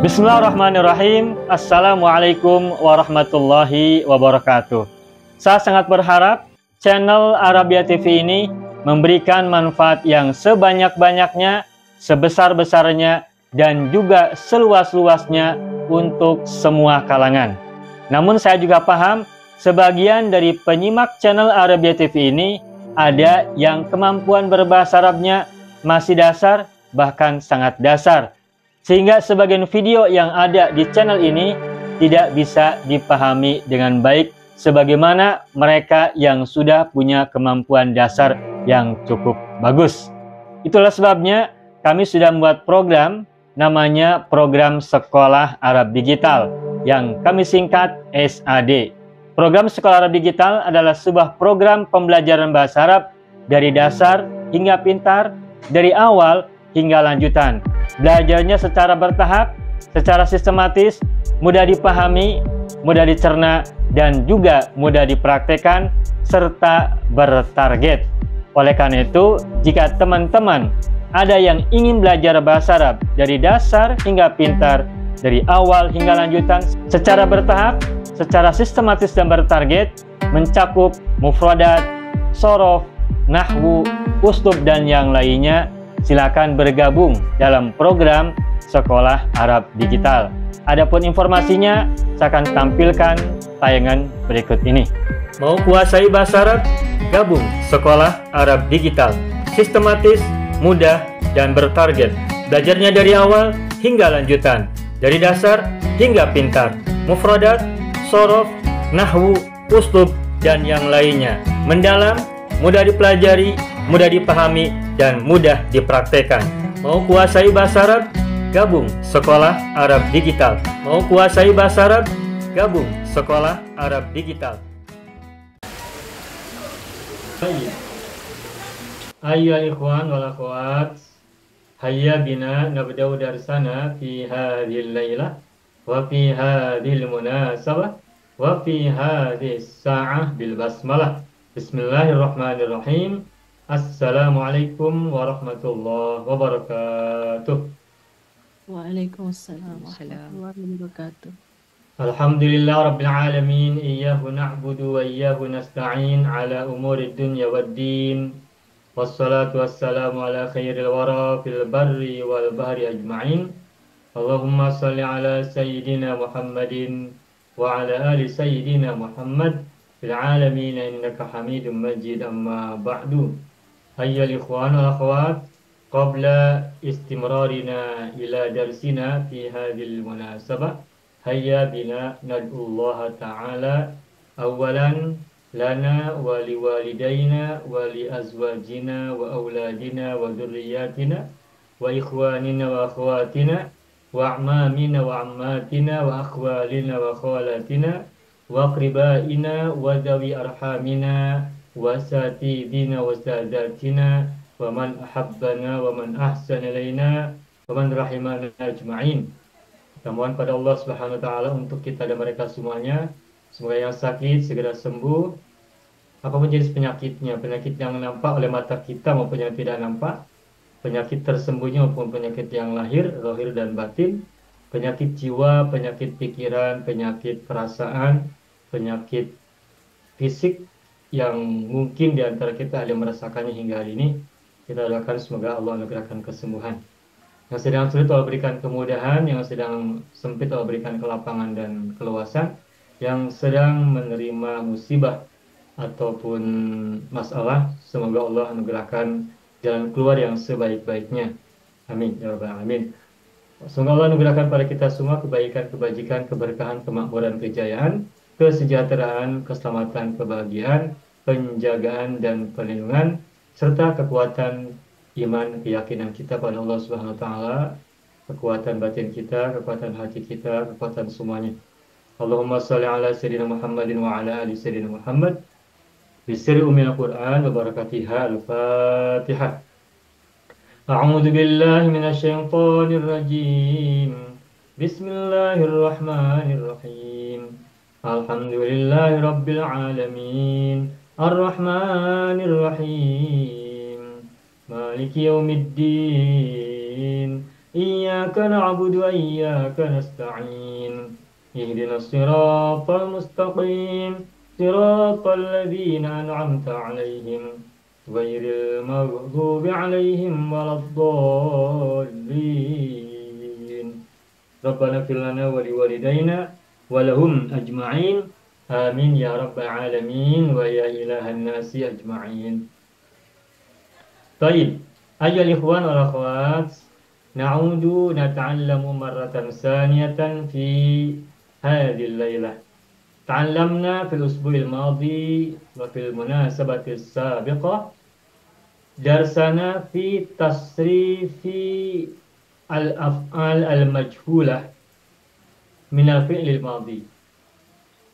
Bismillahirrahmanirrahim. Assalamualaikum warahmatullahi wabarakatuh. Saya sangat berharap channel Arabia TV ini memberikan manfaat yang sebanyak-banyaknya, sebesar-besarnya, dan juga seluas-luasnya untuk semua kalangan. Namun saya juga paham sebagian dari penyimak channel Arabia TV ini ada yang kemampuan berbahasa Arabnya masih dasar, bahkan sangat dasar, sehingga sebagian video yang ada di channel ini tidak bisa dipahami dengan baik sebagaimana mereka yang sudah punya kemampuan dasar yang cukup bagus. Itulah sebabnya kami sudah membuat program namanya Program Sekolah Arab Digital yang kami singkat SAD. Program Sekolah Arab Digital adalah sebuah program pembelajaran bahasa Arab dari dasar hingga pintar, dari awal hingga lanjutan. Belajarnya secara bertahap, secara sistematis, mudah dipahami, mudah dicerna, dan juga mudah dipraktekkan, serta bertarget. Oleh karena itu, jika teman-teman ada yang ingin belajar bahasa Arab dari dasar hingga pintar, dari awal hingga lanjutan, secara bertahap, secara sistematis dan bertarget, mencakup mufradat, shorof, nahwu, uslub, dan yang lainnya, silakan bergabung dalam program Sekolah Arab Digital. Adapun informasinya, saya akan tampilkan tayangan berikut ini. Mau kuasai bahasa Arab? Gabung Sekolah Arab Digital. Sistematis, mudah, dan bertarget. Belajarnya dari awal hingga lanjutan, dari dasar hingga pintar, mufradat, shorof, nahwu, uslub, dan yang lainnya. Mendalam, mudah dipelajari, mudah dipahami, dan mudah dipraktekkan. Mau kuasai bahasa Arab? Gabung Sekolah Arab Digital. Mau kuasai bahasa Arab? Gabung Sekolah Arab Digital. Ayyuhal ikhwan wal akhwat, hayya bina nabda'u darsana fi hadhil lailah wa fi hadhil munasabah wa fi hadhis sa'ah bil basmalah. Bismillahirrahmanirrahim. Assalamualaikum warahmatullahi wabarakatuh. Waalaikumsalam warahmatullahi wabarakatuh. Alhamdulillah rabbil alamin, iyyahu na'budu wa iyyahu nasta'in ala umurid dunya waddin. Wassalatu wassalamu ala khairil wara fil barri wal bahri ajma'in. Allahumma salli ala sayyidina Muhammadin wa ala ali sayyidina Muhammad fil alamin innaka Hamidum Majid. Amma ba'du. Ayyuhal ikhwan wal akhwat, qabla istimrarina ila darsina fi hadhil munasabah, hayya bina nad'ullaha ta'ala awalan lana wa liwalidayna wa li azwajina wa auladina wa dhurriyyatina wa ikhwanina wa akhwatina wa a'mamina wa ammatina wa akhwalina wa khawalatina wa aqribaina wa dhawi arhamina wa satidina wa sadatina wa man ahabbana wa man ahsana ilaina wa man rahimana ajma'in. Kita mohon pada Allah Subhanahu wa taala untuk kita dan mereka semuanya, semoga yang sakit segera sembuh, apapun jenis penyakitnya, penyakit yang nampak oleh mata kita maupun yang tidak nampak, penyakit tersembunyi maupun penyakit yang lahir, zahir dan batin, penyakit jiwa, penyakit pikiran, penyakit perasaan, penyakit fisik yang mungkin di antara kita ada yang merasakannya hingga hari ini. Kita doakan semoga Allah anugerahkan kesembuhan. Yang sedang sulit Allah berikan kemudahan, yang sedang sempit Allah berikan kelapangan dan keluasan, yang sedang menerima musibah ataupun masalah, semoga Allah anugerahkan jalan keluar yang sebaik-baiknya. Amin ya rabbal alamin. Semoga Allah anugerahkan pada kita semua kebaikan, kebajikan, keberkahan, kemakmuran, kejayaan, kesejahteraan, keselamatan, kebahagiaan, penjagaan dan perlindungan, serta kekuatan iman, keyakinan kita pada Allah Subhanahu wa taala, kekuatan batin kita, kekuatan hati kita, kekuatan semuanya. Allahumma shalli ala sayyidina Muhammadin wa ala ali sayyidina Muhammad bisirri ummil Qur'an wa barakatiha. Al-Fatihah. A'udzu billahi minasy syaithanir rajim. Bismillahirrahmanirrahim. Alhamdulillahi rabbil alamin. Ar-Rahmanir Rahim. Maliki yaumiddin. Iyyaka na'budu wa iyyaka nasta'in. Ihdinas siratal mustaqim. Siratal ladzina an'amta 'alaihim ghairil maghdubi 'alaihim waladdallin. Rabbana ighfir lana wa liwalidayna wa lahum ajma'in. Amin ya rabbal alamin wa ya ilahan nasi ajma'in. Baik, ayyuhal ikhwan wal akhwat, na'udu nata'allamu marratan saniyatan fi hadhihi al-lailah. Ta'allamna fil usbu'il madhi wa fil munasabati as-sabiqah darsana fi tasrifi al-af'al al-majhulah min al-fi'lil madhi.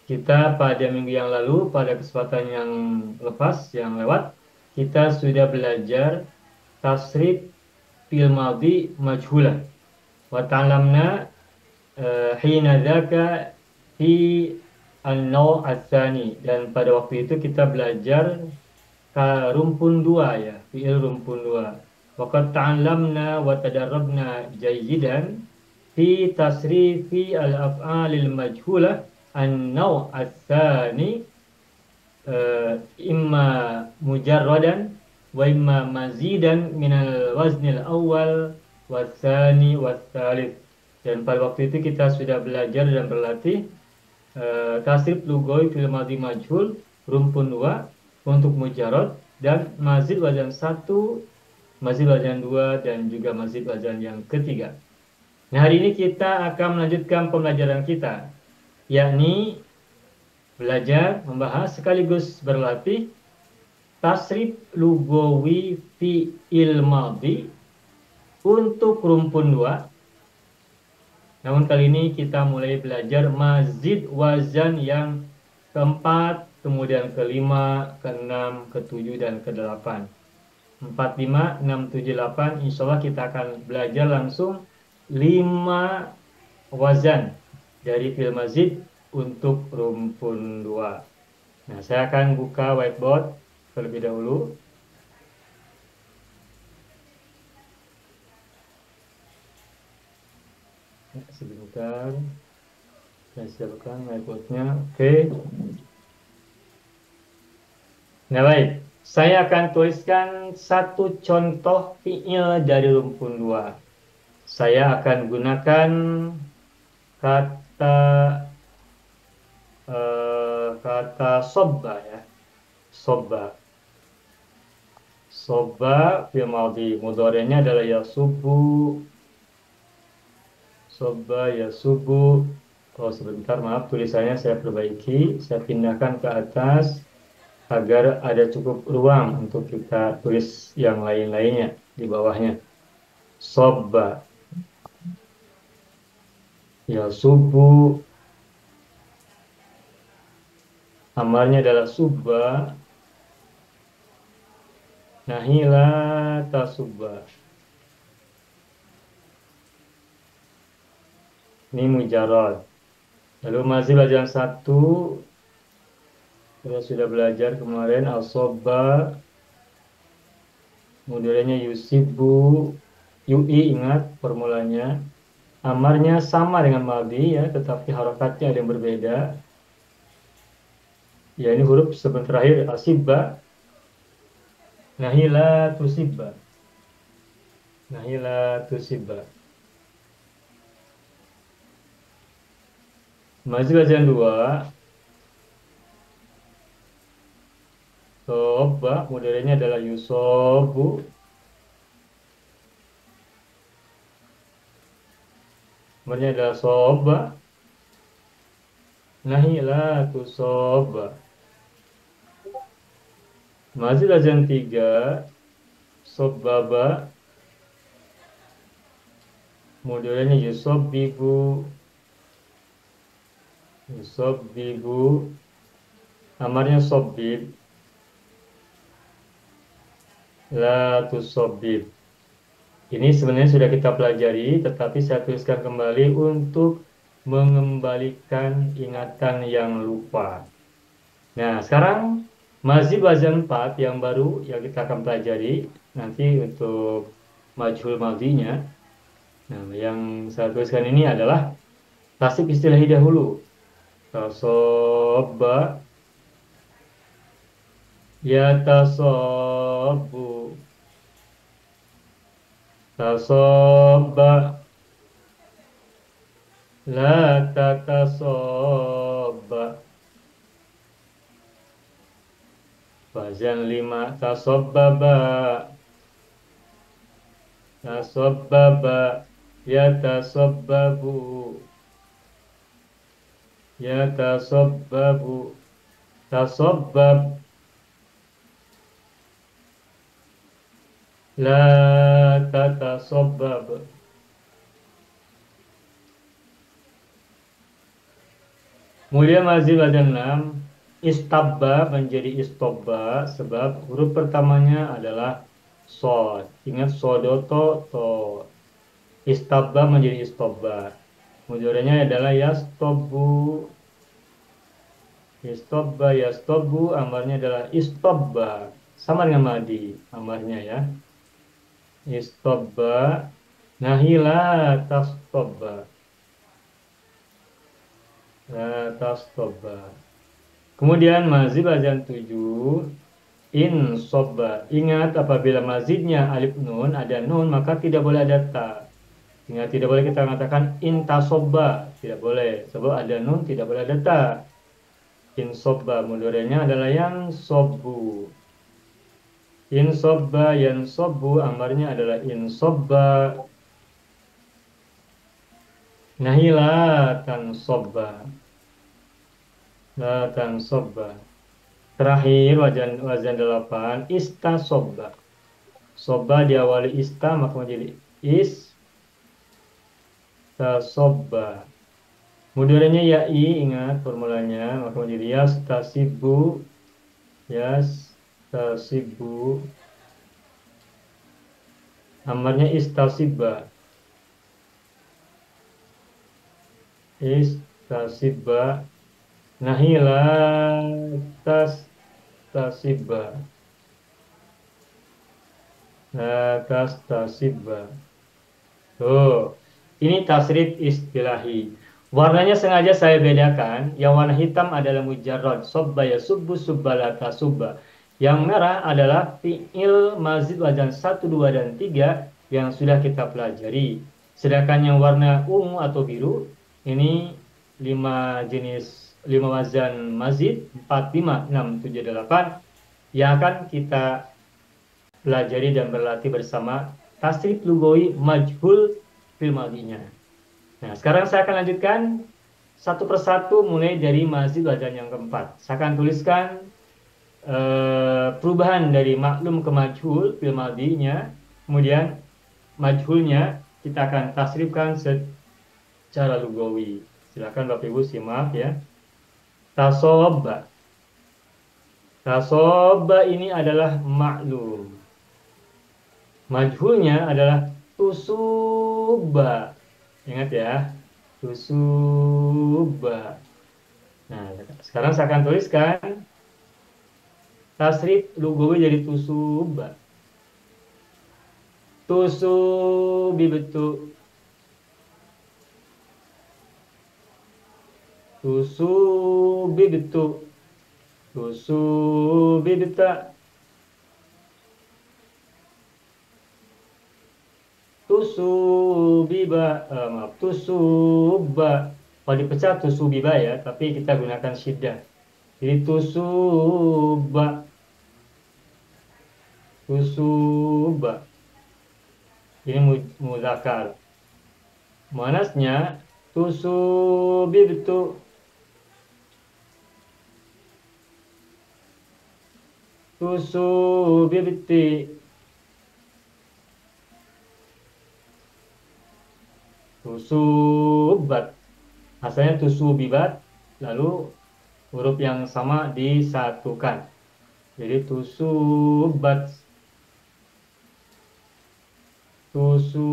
Kita pada minggu yang lalu, pada kesempatan yang lepas, yang lewat, kita sudah belajar tasrif fil madhi majhulah. Wa ta'lamna hina dzaka fi an-naw' ats-tsani, dan pada waktu itu kita belajar rumpun dua ya, fi'il rumpun dua. Wa qad ta'allamna wa tadarrabna jayyidan fi tasrifi al-af'alil majhulah an-naw' ats-tsani imma mujarradan wa imma mazidan minal waznil awal watsani watsalits. Dan pada waktu itu kita sudah belajar dan berlatih tasrif lugawi fil madhi majhul rumpun 2 untuk mujarrad dan mazid wazan 1, mazid wazan 2 dan juga mazid wazan yang ketiga. Nah, hari ini kita akan melanjutkan pembelajaran kita, yakni belajar, membahas sekaligus berlatih tasrif lugawi fi'il madhi untuk rumpun 2. Namun kali ini kita mulai belajar mazid wazan yang keempat, kemudian kelima, keenam, ketujuh, dan ke-8. 4, 5, 6, 7, 8. Insya Allah kita akan belajar langsung 5 wazan dari fi'il mazid untuk rumpun 2. Nah, saya akan buka whiteboard terlebih dahulu. Sebentar, saya siapkan whiteboardnya. Oke. Nah, baik. Saya akan tuliskan satu contoh fi'il dari rumpun 2. Saya akan gunakan kata sobba ya. Sobba fi'il madhi, mudhari'nya adalah yasubu. Sobba yasubu. Oh, sebentar, maaf, tulisannya saya perbaiki, saya pindahkan ke atas agar ada cukup ruang untuk kita tulis yang lain-lainnya di bawahnya. Sobba yasubu, amarnya adalah subba. Nahila tasubba. Ini mujarrad. Lalu mazid wazan 1 kita sudah belajar kemarin, al-sobba, mudhari'nya yusibu, yui, ingat formulanya. Amarnya sama dengan madhi ya, tetapi harokatnya ada yang berbeda. Ya, ini huruf sebelum terakhir asibba. Nahila tusibba. Nahila tusibba. Mazid wazan 2. Sobba, mudhari'nya adalah yusobu. Amarnya adalah sobba. Nahila tusobba. Mazid wazan 3. Sobbaba, mudhari'nya yusobbibu. Yusobbibu, amarnya sobbib. La tusobbib. Ini sebenarnya sudah kita pelajari, tetapi saya tuliskan kembali untuk mengembalikan ingatan yang lupa. Nah, sekarang mazid wazan 4 yang baru yang kita akan pelajari nanti untuk majhul madhinya. Nah, yang saya tuliskan ini adalah tasrif istilahi dahulu. Tasobba, ya tasobbu, tasobba, la tatasobba. Wazan 5, tasobbaba, tasobbaba, ya tasobbabu, ya tasobbabu, tasobbab, la tatasobbab. Kemudian mazid wazan 6, istabba menjadi istobba sebab huruf pertamanya adalah sod. Ingat sodoto to. Istabba menjadi istobba. Mudoranya adalah yastobu. Istobba yastobu, amarnya adalah istobba. Sama dengan madi amarnya ya. Istobba nahila tastobba. La tastobba. Kemudian mazid wazan 7, in sobba. Ingat apabila mazidnya alif nun, ada nun, maka tidak boleh ada ta. Ingat tidak boleh kita mengatakan in tasobba. Tidak boleh. Sebab ada nun, tidak boleh ada ta. In sobba. Mudorenya adalah yang sobbu. In sobba yang sobbu. Amarnya adalah in sobba. Nahila tan sobba. La tan sobba. Terakhir wazan wazan 8, istasobba. Sobba diawali ista maka menjadi istasobba. Mudoranya ya'i, ingat formulanya, maka menjadi yastasibu, yastasibu. Amarnya istasibba, istasibba. Nahila tastasibba, la tastasibba. Tuh, ini tasrif istilahi. Warnanya sengaja saya bedakan. Yang warna hitam adalah mujarrad, sobba ya subbu, subba la tasubba. Yang merah adalah fi'il mazid wazan 1, 2, dan 3 yang sudah kita pelajari. Sedangkan yang warna ungu atau biru, ini 5 jenis, 5 wazan mazid, 4, 5, 6, 7, 8 yang akan kita pelajari dan berlatih bersama tasrif lugawi majhul fil madinya. Nah, sekarang saya akan lanjutkan satu persatu mulai dari mazid wazan yang keempat. Saya akan tuliskan perubahan dari maklum ke majhul fil madinya, kemudian majhulnya kita akan tasrifkan secara lugawi. Silakan Bapak Ibu simak ya. Tasobba. Tasobba ini adalah maklum. Majhulnya adalah tusubba. Ingat ya, tusubba. Nah, sekarang saya akan tuliskan tasrif lugawi jadi tusubba. Tusubi betul. Tusubi betul. Tusubi betul. Tusubiba, maaf, tusuba. Kalau dipecah tusubiba ya, tapi kita gunakan syiddah. Jadi tusuba, tusuba. Ini muzakkar. Manasnya tusubibtu, tusubibti. Tusubat. Asalnya tusubibat, lalu huruf yang sama disatukan. Jadi tusubat, tusubat.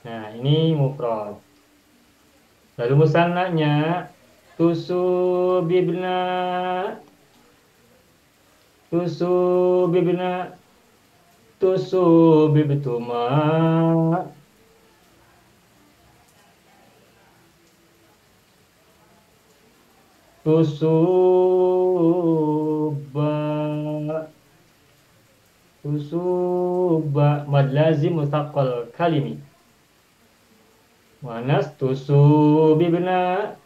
Nah, ini mufrad. Lalu musannanya tusubibna, tusubibna. tusubibtuma, tusuba, tusuba, mad lazim muthaqqal kalimi. Wanas tusubibna,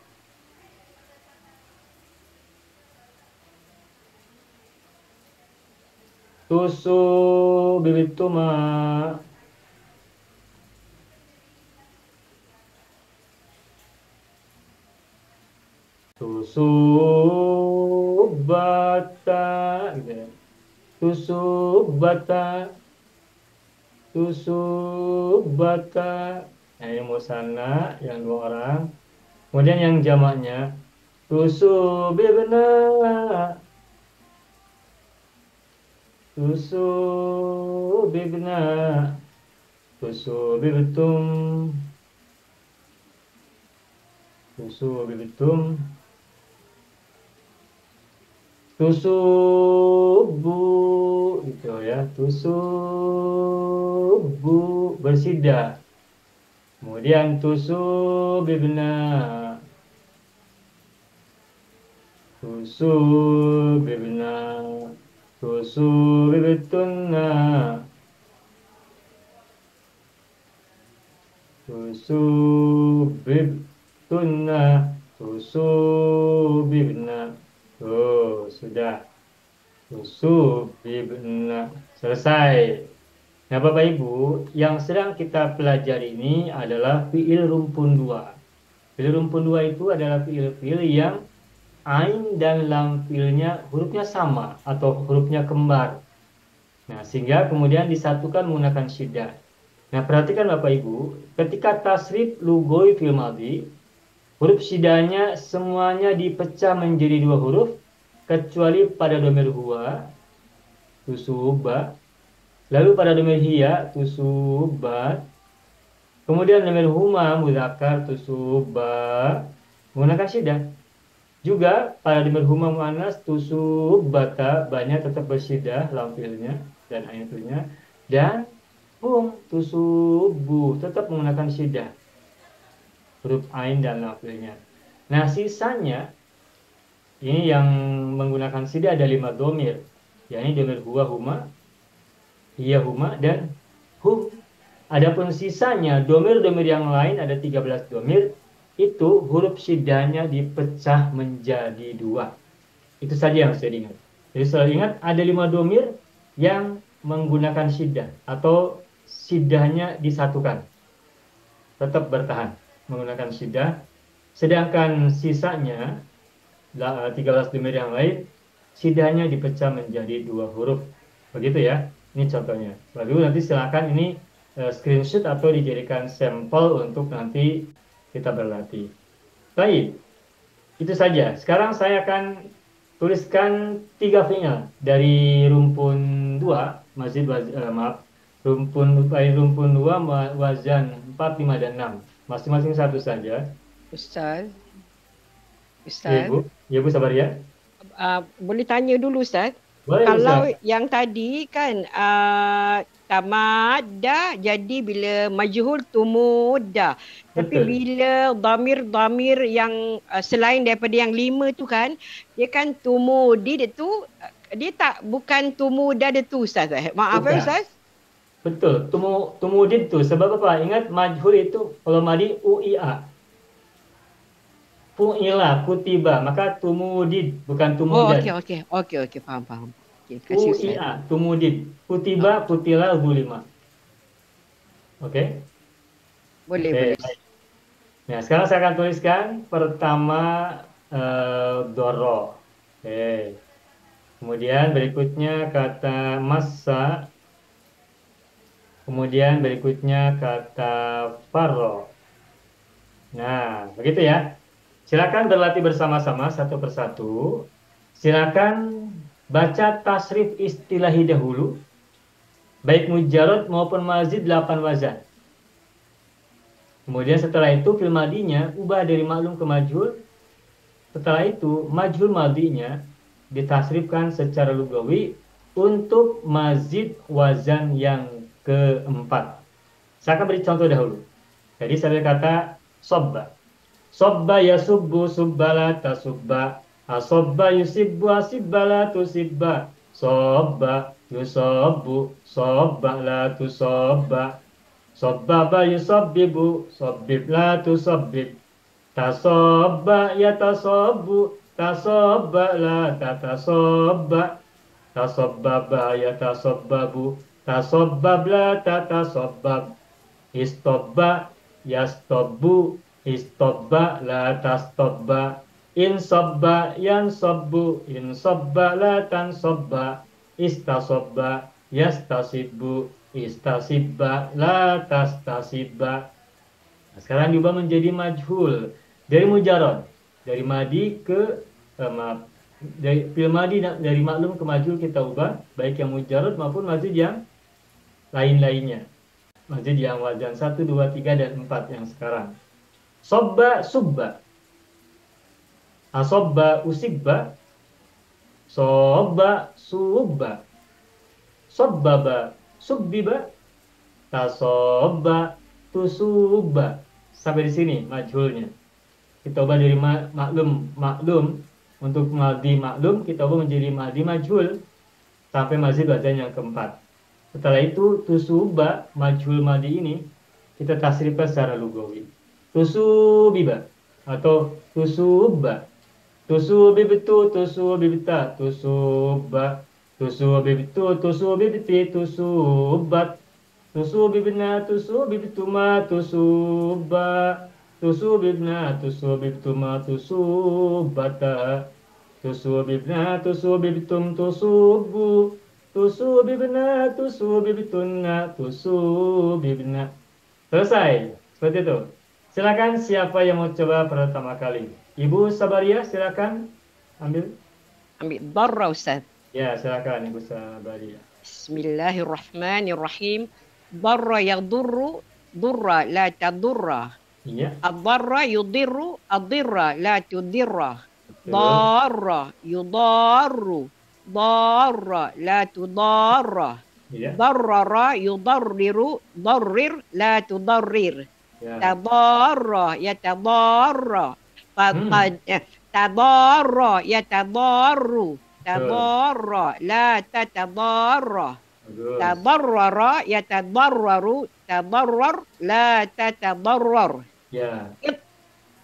tusubibtuma, tusubata, gitu ya. Tusubata, tusubata. Nah, ini musanna yang dua orang. Kemudian yang jamaknya tusubibna, tusubibna, tusubibtum, tusubibtum, tusubu, gitu ya. Tusubu, bersidah. Kemudian tusubibna, tusubibna, tusubibtunna, tusubibtunna, tusubibna. Oh, sudah. Tusubibna. Selesai. Nah, Bapak Ibu, yang sedang kita pelajari ini adalah fiil rumpun dua. Fiil rumpun dua itu adalah fiil-fiil yang ain dan lam fiilnya hurufnya sama atau hurufnya kembar. Nah, sehingga kemudian disatukan menggunakan syiddah. Nah, perhatikan Bapak Ibu, ketika tasrif lughwi fi'il madhi, huruf syiddahnya semuanya dipecah menjadi dua huruf, kecuali pada domir huwa, tusuba, lalu pada domir hiya, tusubat, kemudian domir huma, mudzakkar, tusuba, menggunakan syiddah. Juga pada domir huma muannas, tusubata, banyak tetap bersyiddah lam fiilnya dan ain fiilnya, dan hum, tusubu, tetap menggunakan syiddah huruf ain dan lam fiilnya. Nah, sisanya ini yang menggunakan syiddah ada 5 domir, yakni domir huwa, huma, hiya, huma, dan hum. Adapun sisanya domir-domir yang lain ada 13 domir, itu huruf syiddahnya dipecah menjadi 2. Itu saja yang saya ingat. Jadi selalu ingat ada 5 domir yang menggunakan syiddah atau syiddahnya disatukan, tetap bertahan menggunakan syiddah. Sedangkan sisanya 13 domir yang lain syiddahnya dipecah menjadi 2 huruf. Begitu ya. Ini contohnya. Lalu nanti silakan ini screenshot atau dijadikan sampel untuk nanti kita berlatih. Baik. Itu saja. Sekarang saya akan tuliskan 3 fi'il dari rumpun 2, rumpun 2 wazan 4, 5 dan 6. Masing-masing satu saja. Ustaz, Ya, Ustaz, Bu. Ya, Bu, sabar ya. boleh tanya dulu Ustaz? Boleh, Kalau Ustaz. yang tadi kan tamadda jadi bila majhul tumudda. Tapi Betul. bila damir-damir yang selain daripada yang 5 tu kan, dia kan tumudi tu dia tak bukan tumuda dia tu Ustaz. Maaf ya Bukan. Ustaz. Betul. Tumudid tuh. Sebab apa? Ingat majhul itu kalau madi uia. Fu'ila, kutiba. Maka tumudid, bukan Oh tumudan. okey faham. Okey, kasih Ustaz. Uia, tumudid. Kutiba, kutila, zulima. Oke? Boleh. Baik. Nah, sekarang saya akan tuliskan pertama doro. Oke. Kemudian berikutnya kata massa. Kemudian berikutnya kata farro. Nah, begitu ya. Silakan berlatih bersama-sama satu persatu. Silakan baca tasrif istilahi dahulu. Baik mujarrad maupun mazid 8 wazan. Kemudian setelah itu fi'il madinya ubah dari maklum ke majhul. Setelah itu majhul madinya ditasrifkan secara lugawi untuk mazid wazan yang keempat. Saya akan beri contoh dahulu. Jadi saya kata sobba. Sobba yasubbu subbala tasubba. Asobba yusibbu asibbala tusibba. Sobba yusobbu sobba la tusobba. Sobbaba yusabbibu sobbib la tusabbib. Tasobba yatasobbu tasobba la tatasobba. Tasobbaba yatasobbabu tasobbab la tatasobbab. Istobba yastobbu istobba la tastobba. Insobba yansobbu insobba la tansobba. Istasobba yastasibbu istasibba la tastasibba. Nah, sekarang diubah menjadi majhul dari mujarad, dari madi ke maaf, dari fil madi dari maklum ke majhul kita ubah baik yang mujarad maupun mazid yang lain-lainnya. Mazid yang wazan 1, 2, 3 dan 4 yang sekarang. Sobba subba. Asobba usibba. Sobba subba. Sobbaba subbiba. Tasobba tusubba. Sampai di sini majhulnya. Kita ubah dari maklum untuk madi maklum kita ubah menjadi madi majhul sampai mazid wazan yang keempat. Setelah itu tusuba majhul madi ini kita tasrifkan secara lugawi. Tusubiba atau tusubba. Tusubibtu tusubibta tusubba. Tusubibtu tusubibti tusubbat. Tusubibna tusubibtuma tusubba. Tusubibna tusubibtuma tusubbata. Tusubibna tusubibtum tusubbu. Tusubibna tusubibtunna tusubibna. Selesai. Seperti itu. Silakan siapa yang mau coba pertama kali? Ibu Sabaria silakan ambil. Ambil darra Ustaz. Ya, silakan Ibu Sabaria. Bismillahirrahmanirrahim. Darra yadurru durra la tadurra. Iya. Ad-darra yudirru ad-dirra la tudirra. Betul. Darra yudarru darra la tudarra. Iya. Darrara yudarriru darrir la tudarrir. Ya. Tadarra yatadarra. Tadarra yatadarru. Tadarra la tatadarra. Bagus. Tadarrara yatadarraru. Tadarrar la tatadarrar. Ya.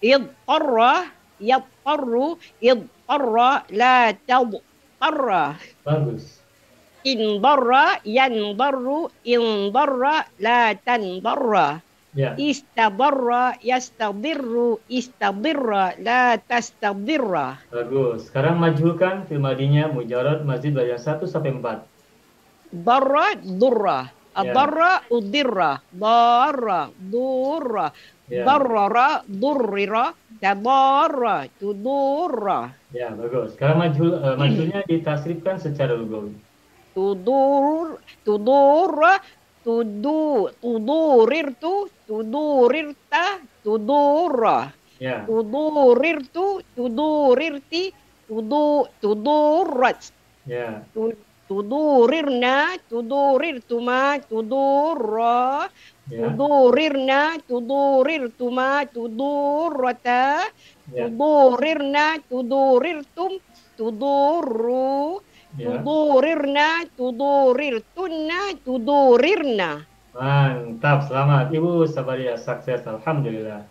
Idtarra yattarru. Idtarra la tadtarra. Bagus. Indarra yandarru. Indarra la tandarra. Ya. Istadarra yastadirru. Istadirra la tastadirra. Bagus. Sekarang majhulkan fil madinya mujarad mazid wazan 1 sampai 4. Darra durra. Ya. Adarra udirra. Darra durra. Ya. Darrara durrira. Tadarra tudurra. Ya, bagus. Sekarang majhulnya ditasrifkan secara lugawi. Tudurra. Tudurirtu. Tudurirta. Tudurra. Ya. Tudurirtu. Tudurirti. Tudurrat. Ya. Tudurirna, tudurirtuma, tudurra, Ya. tudurirna, tudurirtuma, tudurrata, Ya. tudurirna, tudurirtum, tudurru, Ya. tudurirna, tudurirtunna, tudurirna. Mantap, selamat Ibu Sabaria, sukses, alhamdulillah.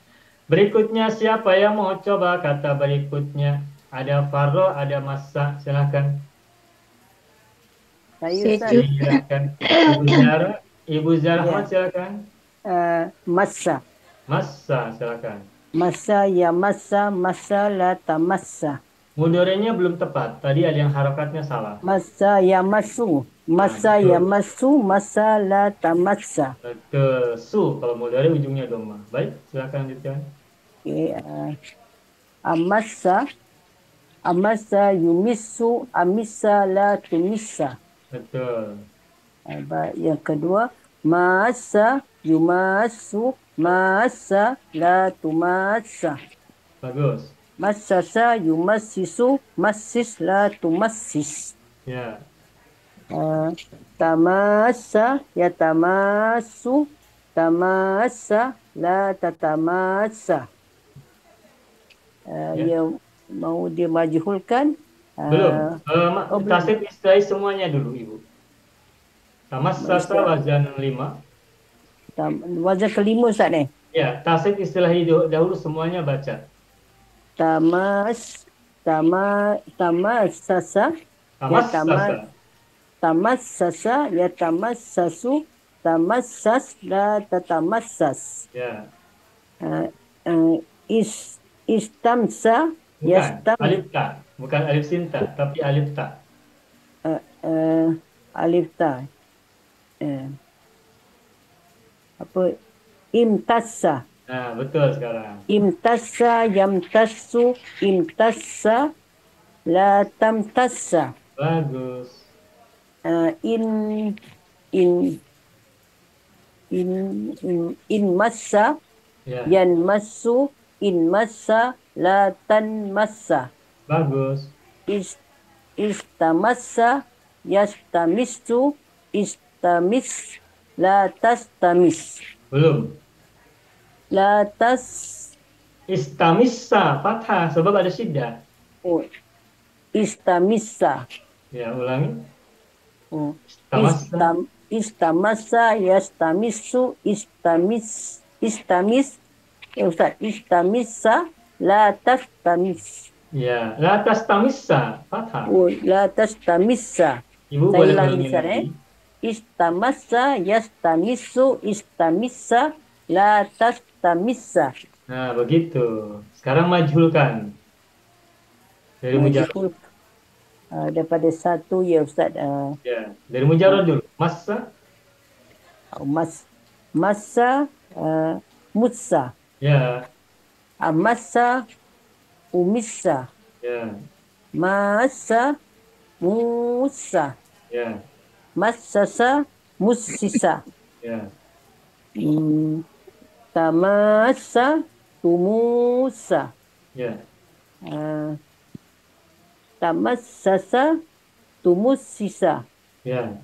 Berikutnya siapa yang mau coba kata berikutnya? Ada Farro, ada Masa, silakan. Saya Silakan. Ibu Zara Ahmad, silakan. Massa. Masa, silakan. Massa ya massa, massa la tamassa. Mudorenya belum tepat. Tadi ada yang harakatnya salah. Massa ya massu. Massa ya massu, massa la tamassa. Betul. Su kalau mudore ujungnya doma. Baik, silakan lanjutkan. Okay, amassa. Amassa yumissu, amissa la tumissa. Betul. Yang kedua, massa yumassu, massa la tumassa. Bagus. Massasa yumassisu, massis la tumassis. Ya. Tamassa yatamassu, tamassa la tatamassa. Ya. Ia mau dia majhulkan. Belum. Belum. Tasrif istilahi semuanya dulu, Ibu. Tamassasa wazan 5. Wazan kelima Ustaz ni. Ya, tasrif istilahi dahulu semuanya baca. Tamassasa Tamassasa. tamassasa yatamassasu, tamassas la tatamassas. Ya. Istamsa Bukan alif ta, bukan alif sinta, tapi alif ta. alif ta. Apa? Imtassa. Nah, betul sekarang. Imtassa yamtassu, imtassa la tamtassa. Bagus. In massa Ya, yanmassu, in massa la tanmassa. bagus. Istamassa yastamissu, istamis la tastamis. Belum. La tas Istamissa fathah sebab ada syiddah. oh, istamissa. Ya, ulangi. Oh. Istamassa. Istamassa yastamissu, istamis Ustaz, istamissa la tastamis. Ya, la tastamissa fathah. Oh, la tastamissa. Ibu Saya boleh ulangi ulangi Ustaz, lagi. Istamassa yastamissu, istamissa la tastamissa. Nah, begitu. Sekarang majhulkan. Dari mujarrad. Daripada satu ya Ustaz. Ya, dari mujarrad dulu. Massa. Massa mutsa. Ya, Massa umissa. ya, Massa musa. ya, Massasa musisa. ya. Tamassa tumusa. Ya, Tamassasa tumusisa. ya.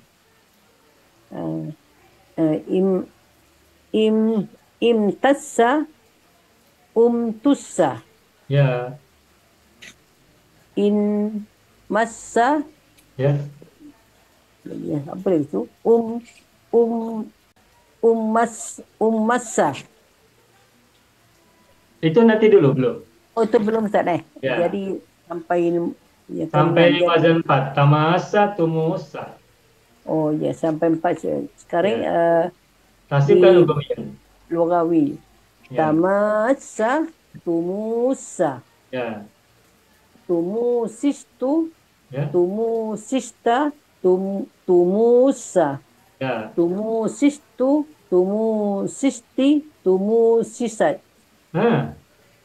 Imtassa umtussa. Ya, In massa ya. apa itu? Ummassa. Itu nanti dulu belum. Oh itu belum Ustaz Ya. Jadi sampai ya, Sampai wazan 4. Tamasa tumusa. Oh ya sampai 4. Sekarang Tasibkan di- hukumnya. lugawi. Ya. Tamassa tumusa. Ya, Tumusistu, ya, tumusista, tumusa. ya. Tumusistu, tumusisti, tumusisat. Nah,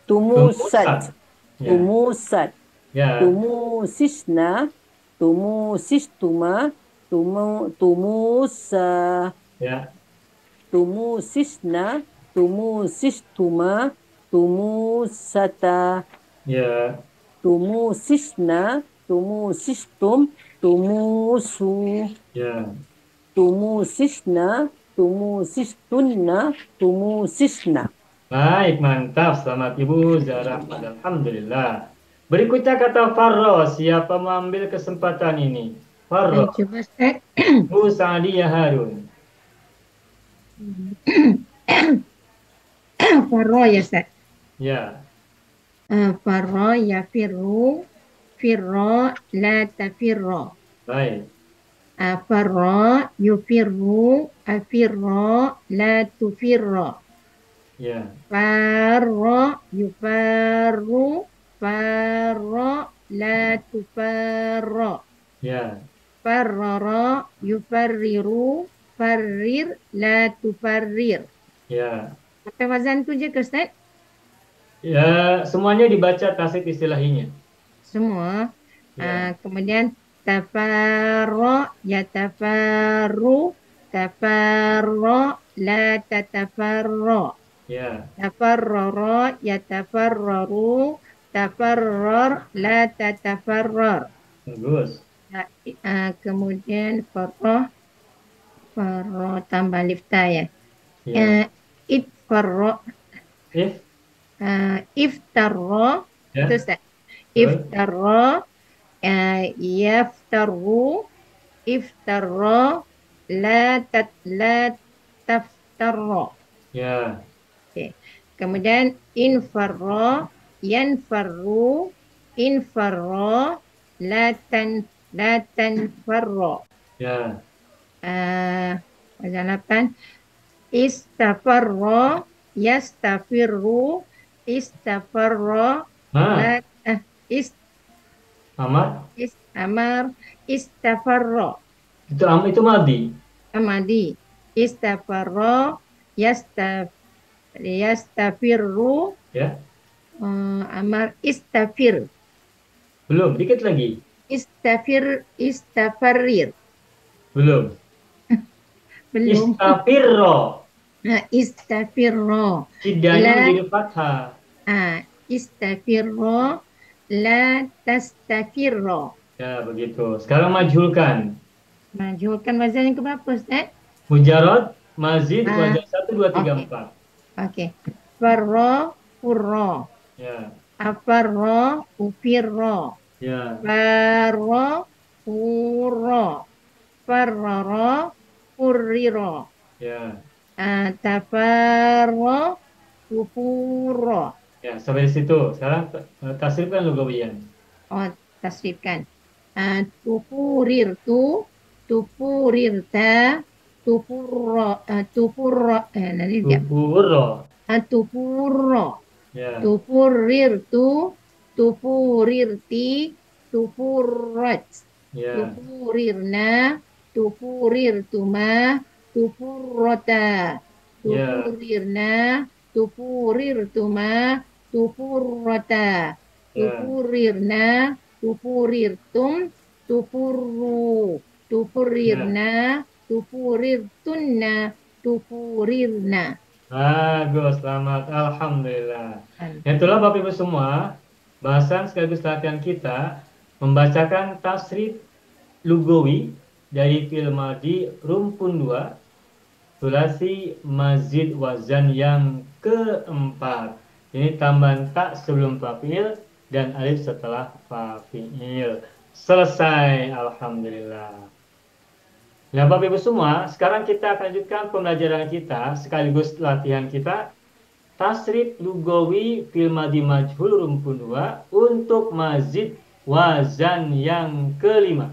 Tumusat. Ya, Tumusat. ya, Tumusisna, tumusistuma, tumusa. ya, Tumusisna, tumusistuma, tumusata. ya, Tumusisna, tumusistum, tumusu. ya. Tumusisna, tumusistunna, tumusisna. Baik, mantap. Selamat Ibu Zara. Alhamdulillah. Berikutnya kata Farro. Siapa mengambil kesempatan ini? Farro. Coba Ustaz. Bu Sa'diyah Harun. Farro ya Ustaz. Ya, Farro ya firru. Firro la tafirro. baik. Farro yufirru. Afirro la tufirro. Ya, Farro yufarru. Farro la tufarro. ya, Farrara yufarriru. Farrir la tufarrir. ya. Pakai wazan tu je ke Ustaz? Ya, semuanya dibaca tasik istilahinya. Semua. Ya, Kemudian tafarro yatafarru. Tafarro la tatafarro. ya. Tafarrara yatafarraru. Tafarrar la tatafarrar. Bagus. Kemudian farroh tambah lifta ya. Ya. Iftarro, If. iftarro, itu Ya. Ustaz. Betul. Iftarro, yaftarru, iftarro, la taftarro. Ya. Oke. Kemudian infarro, yanfarru, infarro, la tanfarro. Ya. Wazan 8. Istafarro, yastafirru, istafarro, la Nah, eh, is, amat. amar, istafarro, Itu madi. amadi, istafarro, yastafirru, Ya. amar, istafir, Belum. Dikit lagi. istafarir, Belum. belum. Istafirro. Nah, istafirro, Sidanya la, menjadi fathah. istafirro, la tastafirro. Ya, begitu. Sekarang majhulkan. Majukan wazan yang keberapa, Ustaz? Mujarad, mazid, Ah, wazan 1, 2, 3, oke, 4. oke. Farro, furro. Ya. Afarro, ufirro. Ya. Farro, furro. Farroro, furriro. Ya. Tafarro, tufurro. Ya, sampai di situ. Sekarang tasrifkan lugawiyan. Oh, tasrifkan. Tufurirtu, tufurirta, tufurro. Nanti dia. Tufurro. Tufurro. Ya. Tufurirtu, tufurirti, tufurrat. Ya. Tufurirna, tufurirtuma, tufurrota. Ya. Tufurirna, tufurirtuma, tufurrota. Ya. Tufurirna, tufurirtum, tufurru. Ya. Tufurirna, tufurirtunna, tufurirna. Bagus, selamat. Alhamdulillah. Ya, itulah Bapak Ibu semua, bahasan sekaligus latihan kita membacakan tasrif lugawi dari fi'il madhi rumpun 2, sulasi mazid wazan yang keempat. Ini tambahan tak sebelum fa'il dan alif setelah fa'il. Selesai, alhamdulillah. Nah, Bapak Ibu semua, sekarang kita akan lanjutkan pembelajaran kita sekaligus latihan kita tasrif lugawi fil madhi majhul rumpun 2 untuk mazid wazan yang kelima.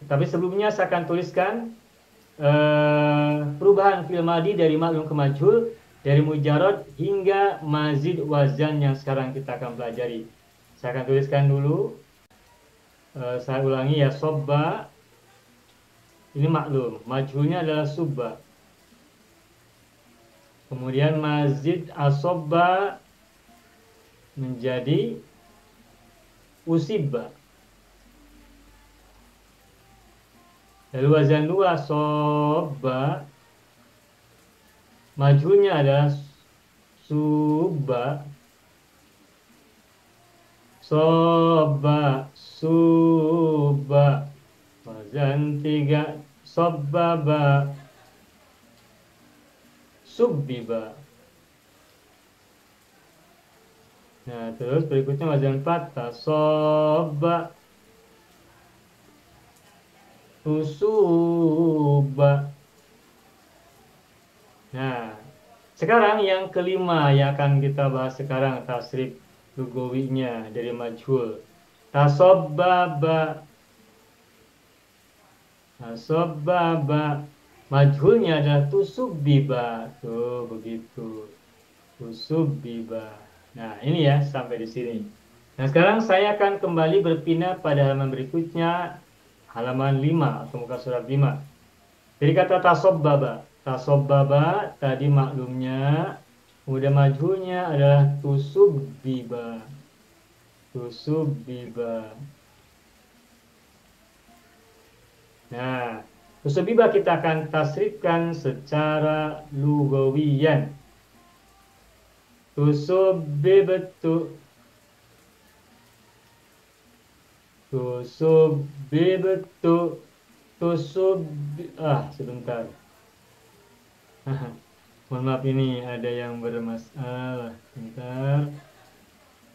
Tapi sebelumnya saya akan tuliskan perubahan fil madhi dari maklum ke majhul, dari mujarad hingga mazid wazan yang sekarang kita akan pelajari. Saya akan tuliskan dulu. Saya ulangi ya, sobba. Ini maklum, majhulnya adalah subba. Kemudian mazid asobba menjadi usibba. Lalu wazan 2 sobba, majhulnya adalah subba. Sobba, subba. Wazan 3 sobbaba, subbiba. Nah, terus berikutnya wazan 4 tasobba, tusuba. Nah, sekarang yang kelima yang akan kita bahas sekarang, tasrif lugawinya dari majhul. Tasobbaba. Tasobbaba. Majhulnya adalah tusubbiba. Tuh, begitu. Tusubbiba. Nah, ini ya sampai di sini. Nah, sekarang saya akan kembali berpindah pada halaman berikutnya, halaman 5 atau muka surat 5. Jadi kata tasobbaba. Tasobbaba tadi maklumnya, kemudian majhulnya adalah tusubbiba. Tusubbiba. Nah, tusubbiba kita akan tasrifkan secara lugawiyan. Tusubbibtu. Tusubibtu. Sebentar. Mohon maaf ini ada yang bermasalah. Bentar.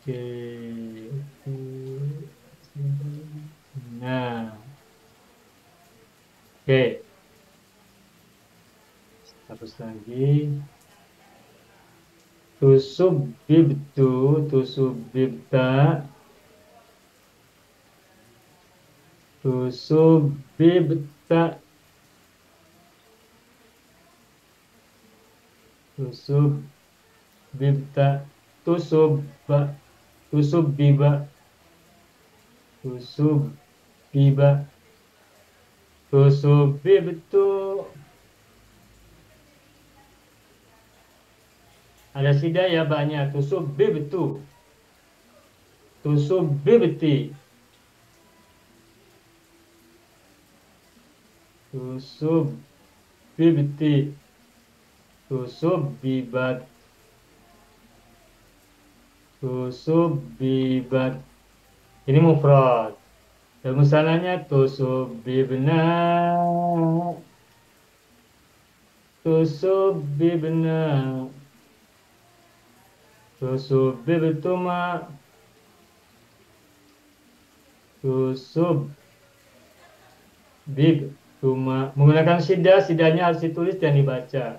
Oke. Nah, oke. Hapus lagi. Tusubibtu, tusubibta, tusubibta, tusubibta, tusubba, tusubbiba, tusubbiba, tusubibtu. Ada sida ya banyak. Tusubibtu, tusubibti, tusubibti, tusubbibat, tusubbibat. Ini mufrad. Dan musananya tusubbibna, tusubbibna, tusubbibtuma, tusubbibtuma. Menggunakan sida, sidanya harus ditulis dan dibaca.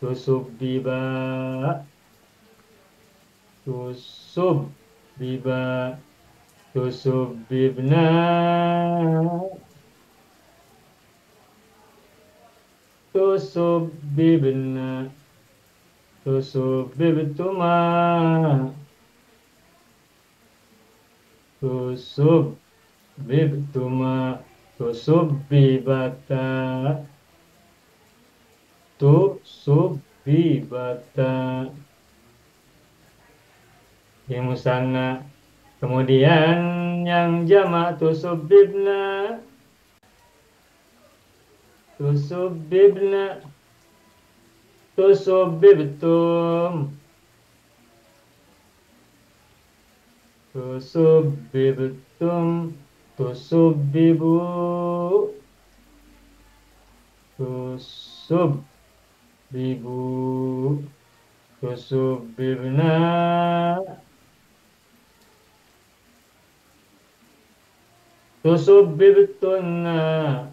Tusubbiba, tusubbiba, tusubbibna, tusubbibna, tusubbibtuma, tusubbibtuma, tusubbibata, tusubbibata. Yang musanna. Kemudian yang jamak tusubbibna, tusubbibna, tusubbibtum, tusubbibtum, tusubbibu, tusubbibu, tusubbibna, tusubbibtunna,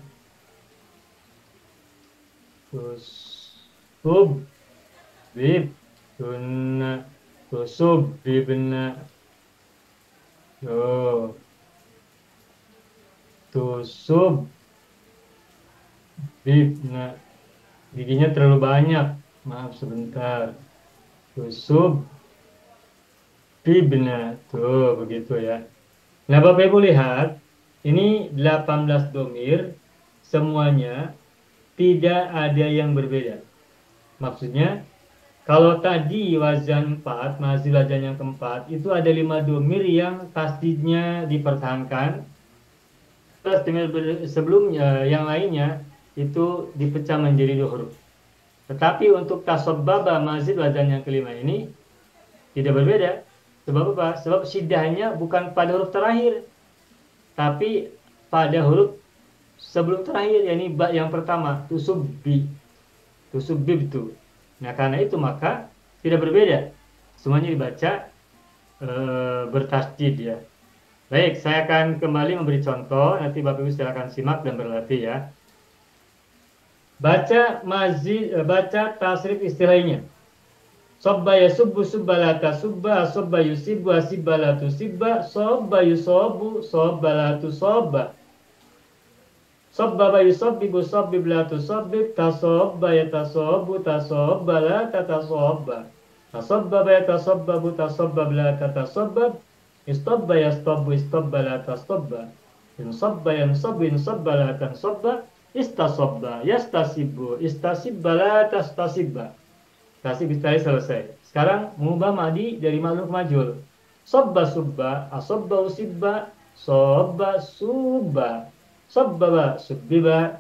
tusubbibtunna, tusubbibna. Yo, tusubbibna. Giginya terlalu banyak. Maaf sebentar. Tusubbibna. Tuh, begitu ya. Nah, Bapak Ibu lihat, ini 18 domir, semuanya tidak ada yang berbeda. Maksudnya, kalau tadi wazan 4, masih wazan yang keempat, itu ada 5 domir yang tasdidnya dipertahankan. Terus domir sebelumnya, yang lainnya, itu dipecah menjadi 2 huruf. Tetapi untuk tasobbaba, mazid wazan yang kelima ini, tidak berbeda. Sebab apa? Sebab syidahnya bukan pada huruf terakhir, tapi pada huruf sebelum terakhir, yakni ba yang pertama, tusubbibtu. Nah, karena itu maka tidak berbeda. Semuanya dibaca bertasdid ya. Baik, saya akan kembali memberi contoh. Nanti Bapak Ibu silakan simak dan berlatih ya. Baca tasrif istilahnya. Sobba yasubbu subbalata subba, sobba yusibbu asibbalatu sibba, sobba yusobu sobbalatu sobba. Sobbaba yusabbibu sabbiblatu sabbib, tasobba yatasobbu tasobbala tatasobba. Tasobbaba yatasabbabu tasobbabla tatasobbab. Istabba yastabbu istabbala tasobba. Insabba yansabbu insabbala tansobba. Istasobba yastasibbu istassibbala tastasibba. Tasib istilah selesai. Sekarang mengubah madi dari ma'luf majul. Sobba subba, asobba usibba, sobba subba. Sobbaba subbiba,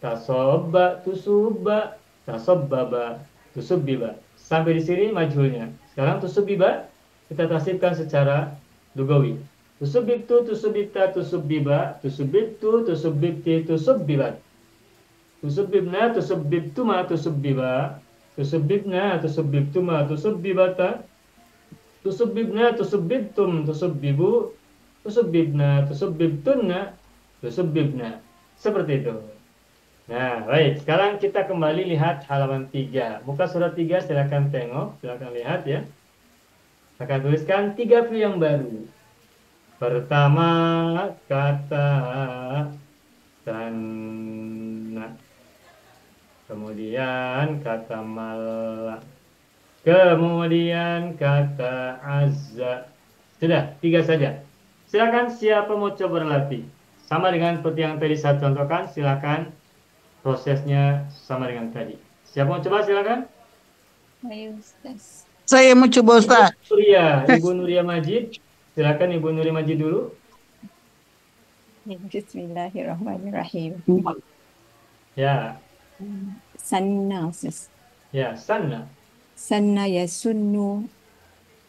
tasobba tusubba, tasobbaba tusubbiba. Sampai di sini majhulnya. Sekarang tusubbiba kita tasibkan secara lugawi. Tusubbibtu, tusubbibta, tusubbiba, tusubbibtu, tusubbibti, tusubbibat. Tusubbibna, tusubbibtuma, tusubbiba. Tusubbibna, tusubbibtuma, tusubbibata. Tusubbibna, tusubbibtum, tusubbibu. Tusubbibna, tusubbibtunna, tusubbibna. Seperti itu. Nah, baik. Sekarang kita kembali lihat halaman 3. Muka surat 3, silakan tengok, silakan lihat ya. Akan tuliskan 3 view yang baru. Pertama, kata sana. Kemudian kata mala. Kemudian kata azza. Sudah, 3 saja. Silakan siapa mau coba berlatih. Sama dengan seperti yang tadi saya contohkan, silakan prosesnya sama dengan tadi. Siapa mau coba silakan? Ayo, Ustaz. Saya mau coba Ustaz. Ibu Nuria Majid. Silakan Ibu Nuria Majid dulu. Bismillahirrahmanirrahim. Ya, Sanna, Ustaz. ya, sana. Sanna yasunnu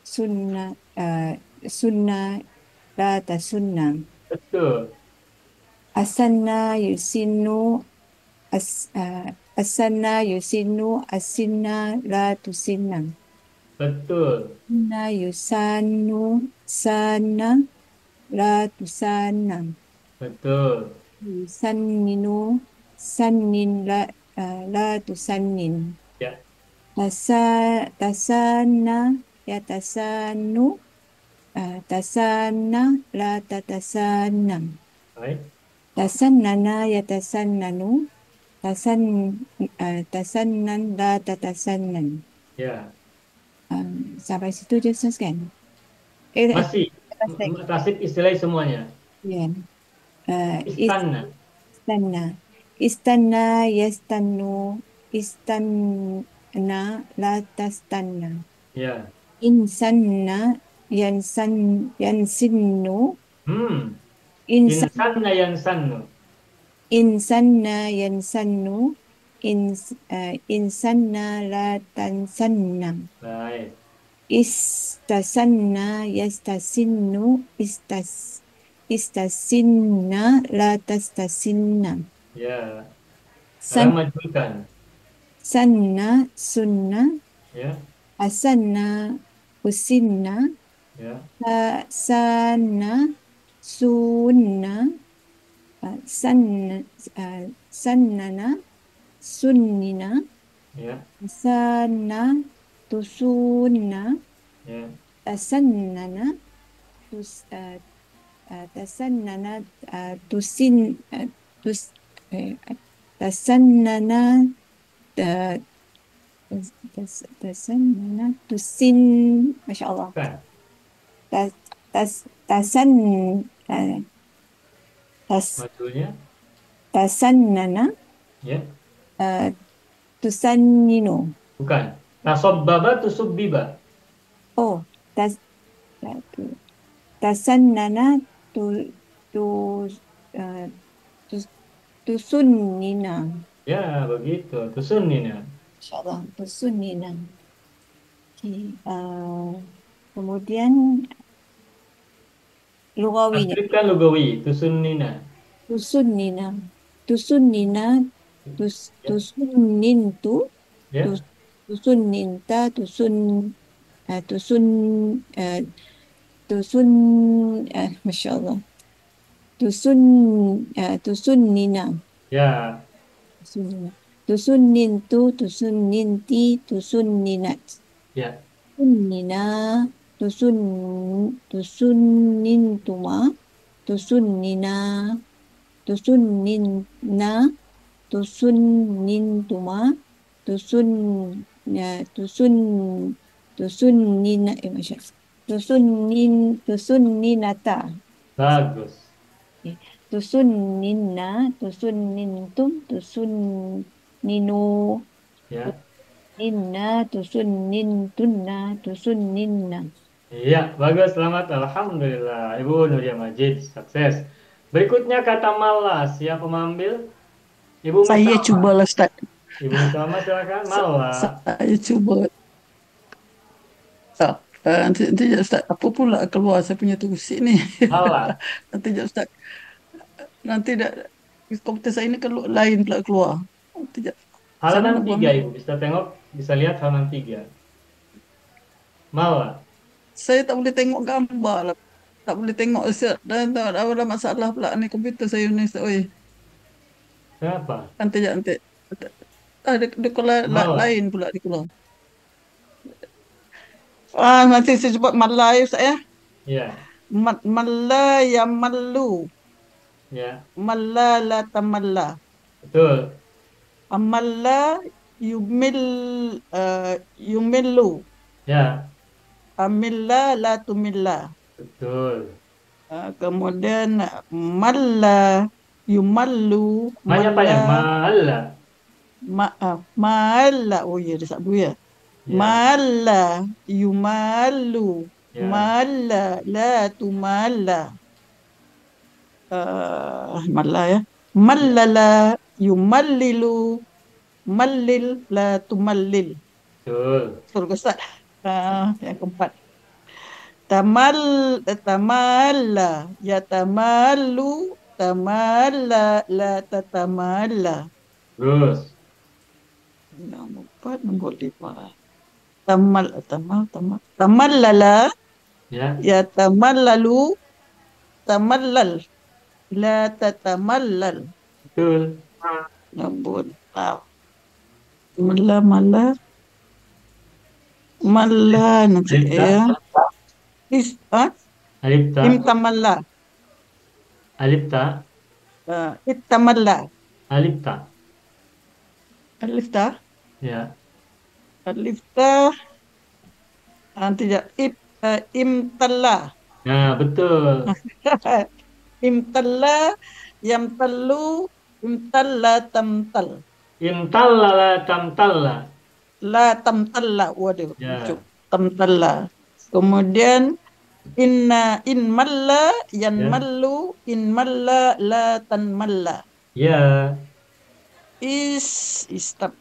sunna sunna la tasunna. Betul. Asanna yusinnu asanna yusinnu asinna la tusinna. Betul. Sanna yusannu sana la tusanna. Betul. Yusanninu sannin la tusannin. Ya, Tasanna yatasannu tasanna la tatasanna. baik. Tasannana yatasannanu tasannan la tatasannan. Ya, Sampai situ je Ustaz kan? masih. Tasib istilah semuanya. Ya. Istana. Istanna yastannu istanna la tastanna. Ya. Insanna yansinnu insan Insanna yansannu. insanna yansannu insanna la tansanna. Baik. Istasanna yastasinnu istasinna la tastasinna. Ya. Sekarang majukan. Sanna sunna Ya. asanna usinna Ya. sana sunna sannana sunnina Ya. sana tusunna Ya. tasannana tasannana tasannana tasannana tusin, Masya Allah. Bukan. Majulnya. Tasannana Ya. tusanninu. Bukan. Nasobbaba tusubbiba. Oh, tasannana tusunnina. Ya, begitu. Tusunnina. Insyaallah, tusunnina. Kemudian lugawinya. Tasrifkan lugawi. Tusunnina. Tusunnina. Tusunnina. Tusunnintu. Ya. Tusunninta. Masya Allah. Tusunnina. Ya. Tusunnintu, tusunninti, tusunninat. Ya. Tusunnina, tusunnintuma, tusunnina, tusunnina, tusunnintuma, tusunnina, Masya Allah. Tusunninata. Bagus. Tusunnina, tusunnintum, tusunninu, Ya. inna, tusunnintunna, tusunninna. Iya, bagus. Selamat. Alhamdulillah. Ibu Nuria Majid. Sukses. Berikutnya kata malas. Siapa mengambil? Ibu Saya Musalma. coba Ustaz. Ibu Musalma silakan. Malas. Saya coba. Nanti je Ustaz, apa pula keluar saya punya tusi ni? Malah. Nanti je Ustaz, nanti dah komputer saya ni keluar lain pula keluar. Nanti je. Macam mana Halaman nak buang 3 ni? Ibu bisa tengok, bisa lihat halaman 3. Malah. Saya tak boleh tengok gambar lah. Tak boleh tengok Ustaz. Dan ada masalah pula ni komputer saya ni Ustaz. Oi, Kenapa? nanti. Dia keluar Malah. lain pula dia keluar. Nanti saya sebut malai Ustaz ya. Ya, Malla yang malu. ya. Malla la tamalla. Betul. Amalla yumillu. Ya, Amilla la tumilla. betul. Kemudian malla yumallu. Banyak panjang. Malah. Malla. Oh ya, dia sabdu ya. Ya, Malla yumallu. ya. Malla la tumalla. Malla ya. Mallala yumallilu. Mallil la tumallil. Betul. Betul ke Ustaz? Yang keempat. Tamalla yatamallu. Tamalla la tatamalla. Terus. Nombor 4, nombor 5. Tamallala Ya, yatamallalu. Tamallal la tatamallal. betul. Nombor 6. Malla nanti Alif ta. ya. Alif ta. Imtamalla. Alif ta. Ittamalla. Alif ta. Alif ta. Ya, Alif ta. Nanti ya. Imtalla. nah betul. Imtalla. Yamtallu. Imtalla tamtal. Imtalla la tamtalla. La tamtalla. Waduh. Ya. Lucu. Tamtalla. Kemudian malla yanmallu. In malla la tanmalla. Ya, Istam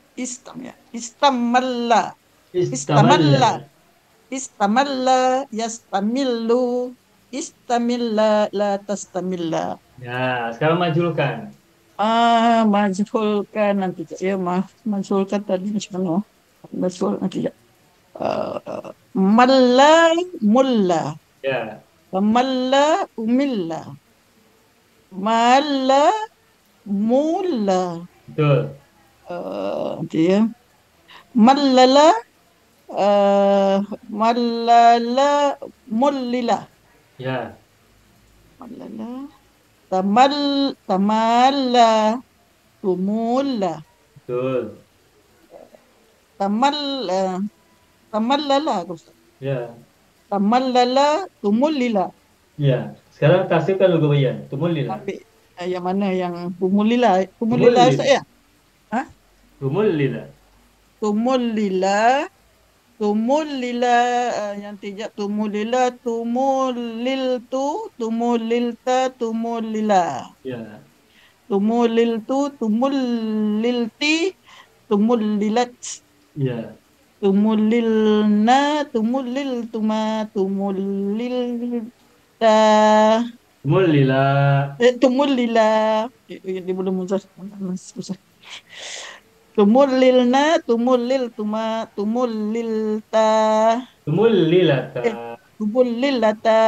ya. Istamalla. istamalla. Istamalla yastamillu. Istamilla la tastamilla. Ya, sekarang majulkan. Majhulkan nanti ya, majhulkan tadi macam mana? Majhul nanti ya. Malla mulla. Ya, Malla umilla. Malla mulla. betul. Nanti ya. Mallala mallala mullila. Ya, Mallala tamalla tumulla. betul. Tamallala Ustaz. Ya, Tamallala tumullila. ya. Sekarang tasrifkan lugawiyan. Tumullila. Ambil yang mana yang tumullila? Tumullila Ustaz ya? Tumullila. Tumullila. Yang tiga tumulila, tumuliltu, tumulilta, tumulila. Ya, Tumuliltu, tumulilti, tumulilat. ya. Tumulilna, tumuliltuma, tumulilta. Tumullila. Tumulila. Dia belum susah. Tumulilna, tumuliltuma, tumulilta. Tumullilata. Tumulilata.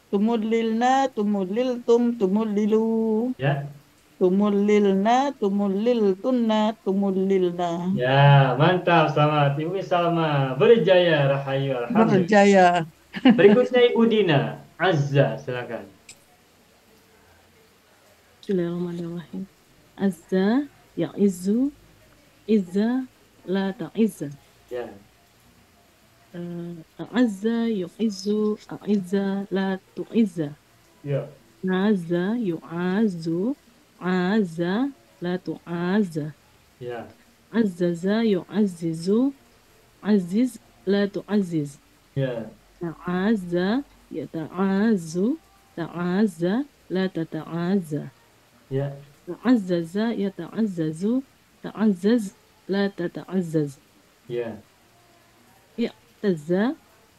Tumulilna, tumuliltum, tumulilu. Ya, Tumulilna, tumuliltunna, tumulilna. ya. Mantap. Selamat. Ibu Salma. Berjaya, Rahayu. Alhamdulillah. Berjaya. Berikutnya Ibu Dina. Azza, silakan. Bismillahirrahmanirrahim. Azza ya'izzu izza la ta'izza. Ya, A'azza yu'izzu a'izza la tu'izza. ya. A'azza yu'azzu a'azza la tu'azza. Ya, Azzaza yu'azzizu aziz la tu'azziz. ya. Ta'azza yata'azzu ta'azza la tata'azza. Ya, Ta'azzaza yata'azzazu ta'azzaz la tata'azzaz. ya. I'tazza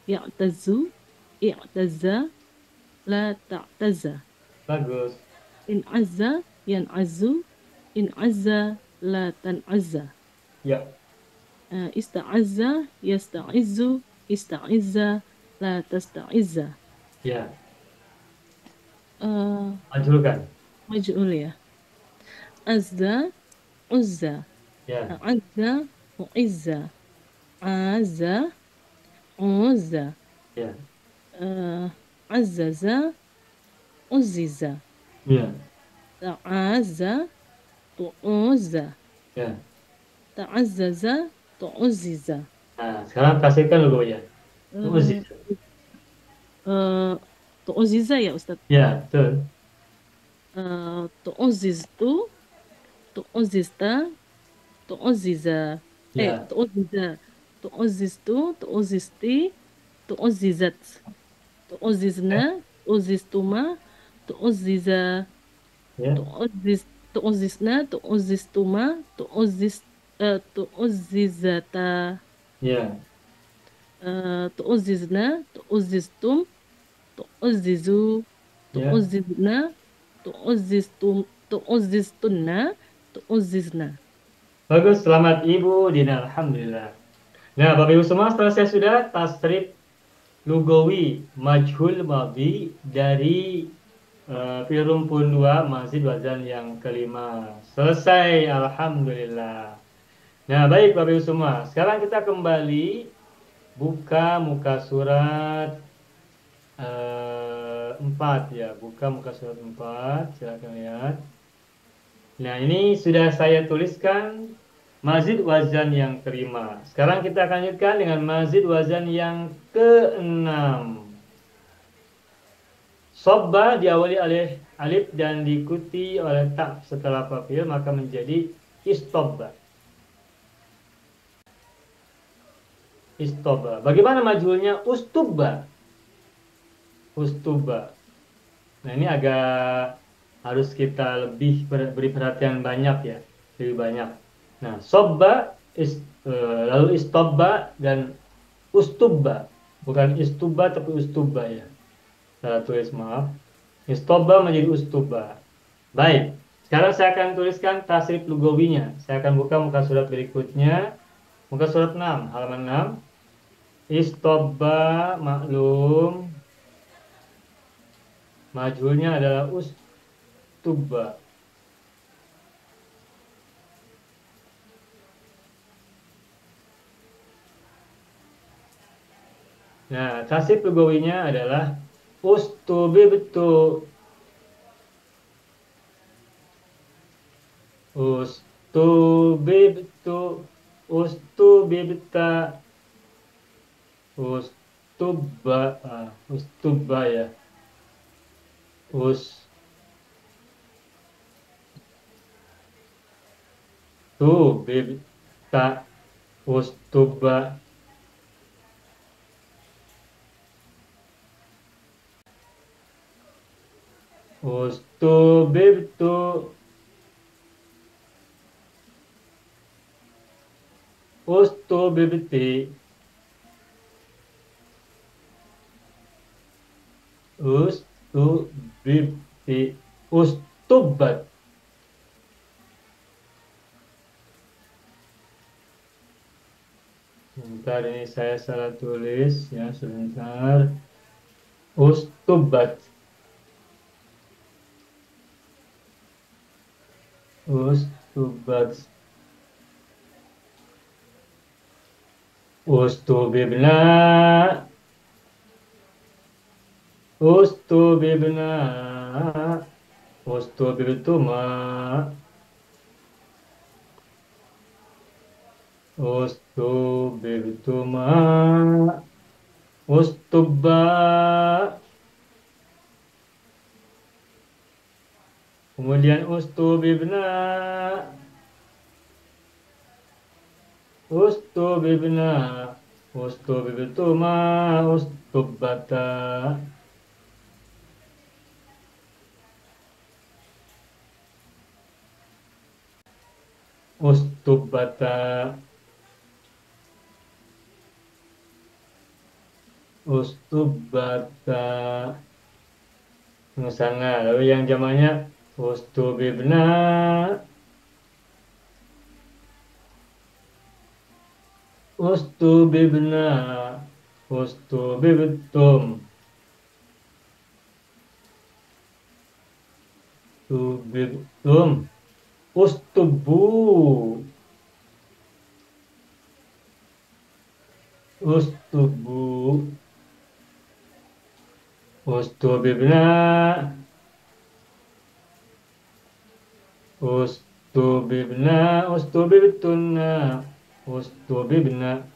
Ya'tazu, i'taza, la ta'taza. Bagus. In azza, yan'azu, in azza, la tan'azza. Ya. Ista'azza, yasta'izzu, ista'izza, la tasta'izza. Ya. Uh, Majhulkan. Maj'ul ya. Azza, uzza, Ya. azza, uizza, azza, uzza, Ya. azzaza, uzziza, Ya. ta'azza, tu'uzza, Ya. ta'azzaza, tu'uzziza. Nah, sekarang kasihkan logonya. Uh, tu'uzziza ya Ustaz. Ya, betul. Tu'uzziztu, tu'uzzista, tu'uzziza. Ya. Tu'uzziza, tu'uzziztu, tu'uzzisti, tu'uzzizat, tu'uzzizna, tu'uzzistuma, tu'uzziza, Ya. tu'uzzisna, tu'uzzistuma, tu'uzzizata, Ya. tu'uzzizna, tu'uzzistum, tu'uzzizu, Ya. tu'uzzizna, tu'uzzistunna, tu'uzzizna. Bagus, selamat Ibu Dina. Alhamdulillah. Nah, Bapak Ibu semua, selesai sudah tasrif lugawi majhul madhi dari fi'il rumpun 2 mazid wazan yang kelima. Selesai, alhamdulillah. Nah, baik Bapak Ibu semua. Sekarang kita kembali buka muka surat 4 ya. Buka muka surat 4. Silakan lihat. Nah, ini sudah saya tuliskan mazid wazan yang kelima. Sekarang kita akan lanjutkan dengan mazid wazan yang keenam. Sobba diawali oleh alif dan diikuti oleh ta setelah fi'il maka menjadi istobba. Istobba. Bagaimana majhulnya? Ustubba. Ustubba. Nah, ini agak harus kita lebih beri perhatian banyak ya, lebih banyak. Nah, sobba, lalu istobba dan ustubba, bukan istubba tapi ustubba ya. Salah tulis maaf. Istobba menjadi ustubba. Baik, sekarang saya akan tuliskan tasrif lugawinya. Saya akan buka muka surat berikutnya, muka surat 6, halaman 6. Istobba maklum, majhulnya adalah ustubba. Nah, tasrif lugawinya adalah ustubibtu. Ustubibtu. Ustubibta. Ustubba. Ustubba ya. Ustubibta. Ustubba. Ustubibtu. Ustubibti. Ustubibti. Ustubbat. Sebentar, ini saya salah tulis ya, sebentar. Ustubbat. Ustubbat. Ustubibna. Ustubibna. Ustubibtuma. Ustubibtuma. Ustubba. Kemudian ustubibna. Ustubibna. Ustubibtuma. Ustubbata. Ustubbata. Ustubata Nusana. Lalu yang jamannya ustubibna. Ustubibna. Ustubibtum. Ustubibtum. Ustubu. Ustubu. Ustubibna. Ustubibna. Ustubibtunna. Ustubibna.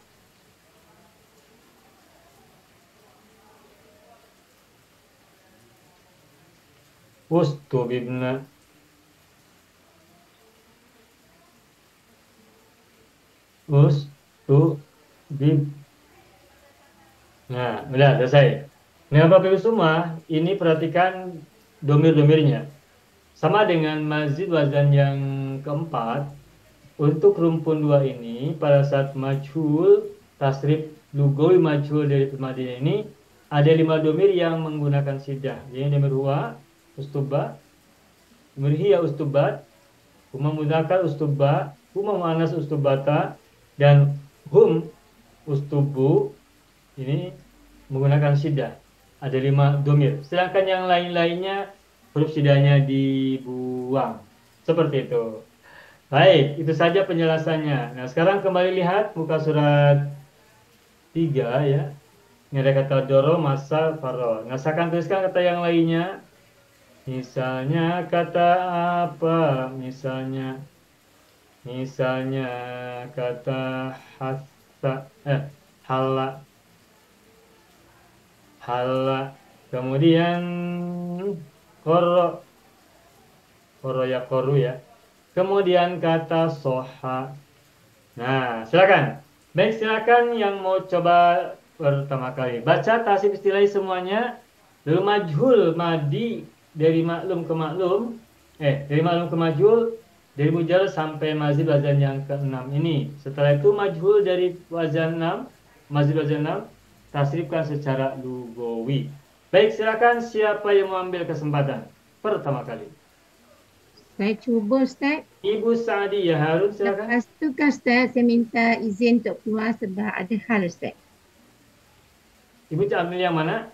Ustubibna. Ustubib. Nah, udah selesai. Nah, Bapak Ibu semua, ini perhatikan domir-domirnya. Sama dengan mazid wazan yang keempat, untuk rumpun dua ini, pada saat majhul, tasrif lugawi majhul dari Madinah ini, ada 5 domir yang menggunakan sidah. Yaitu domir huwa, ustuba, domir hiya, ustubat, huma mudzakkar, ustuba, huma muannas, ustubata, dan hum, ustubu, ini menggunakan sidah. Ada 5 domir. Sedangkan yang lain-lainnya huruf sidahnya dibuang. Seperti itu. Baik, itu saja penjelasannya. Nah, sekarang kembali lihat muka surat 3 ya. Ini ada kata doro, masa, faro. Nah, saya akan tuliskan kata yang lainnya. Misalnya kata apa? Misalnya kata hasa, hala. Hala. Kemudian koro. Koro ya koru ya. Kemudian kata soha. Nah, silakan. Baik, silakan yang mau coba pertama kali. Baca tasrif istilahi semuanya. Lalu majhul, madi dari maklum ke maklum. Dari maklum ke majhul. Dari mujarrad sampai mazid wazan yang ke-6 ini. Setelah itu majhul dari wazan 6. Mazid wazan 6. Tasrifkan secara lugawi. Baik, silakan siapa yang mau ambil kesempatan pertama kali. Saya cuba Ustaz. Ibu Sa'diyah Harun, silakan. Lepas tu kan Ustaz, saya minta izin untuk keluar sebab ada hal Ustaz. Ibu ambil yang mana?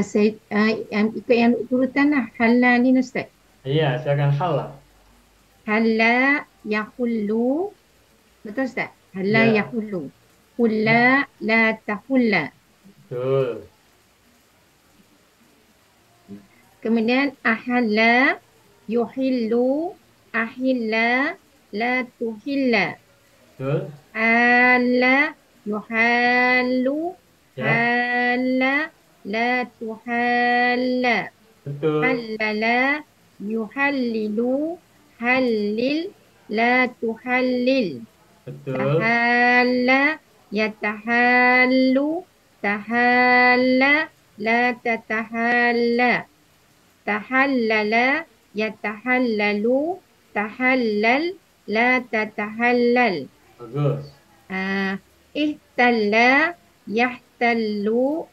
Saya ikut yang urutan lah. Halal ni Ustaz. Iya, silakan halal. Halal yahullu. Betul Ustaz? Halal Ya. yahullu. Hulla la tahulla. Betul. Kemudian ahalla yuhillu ahilla la tuhilla. Betul. Alla yuhallu Ya. halla la tuhalla. Betul. Hallala yuhallilu hallil la tuhallil. Betul. Tahalla yatahallu tahalla la tatahalla. Tahallala yatahallalu tahallal la tatahallal. Bagus. Ihtalla yahtallu.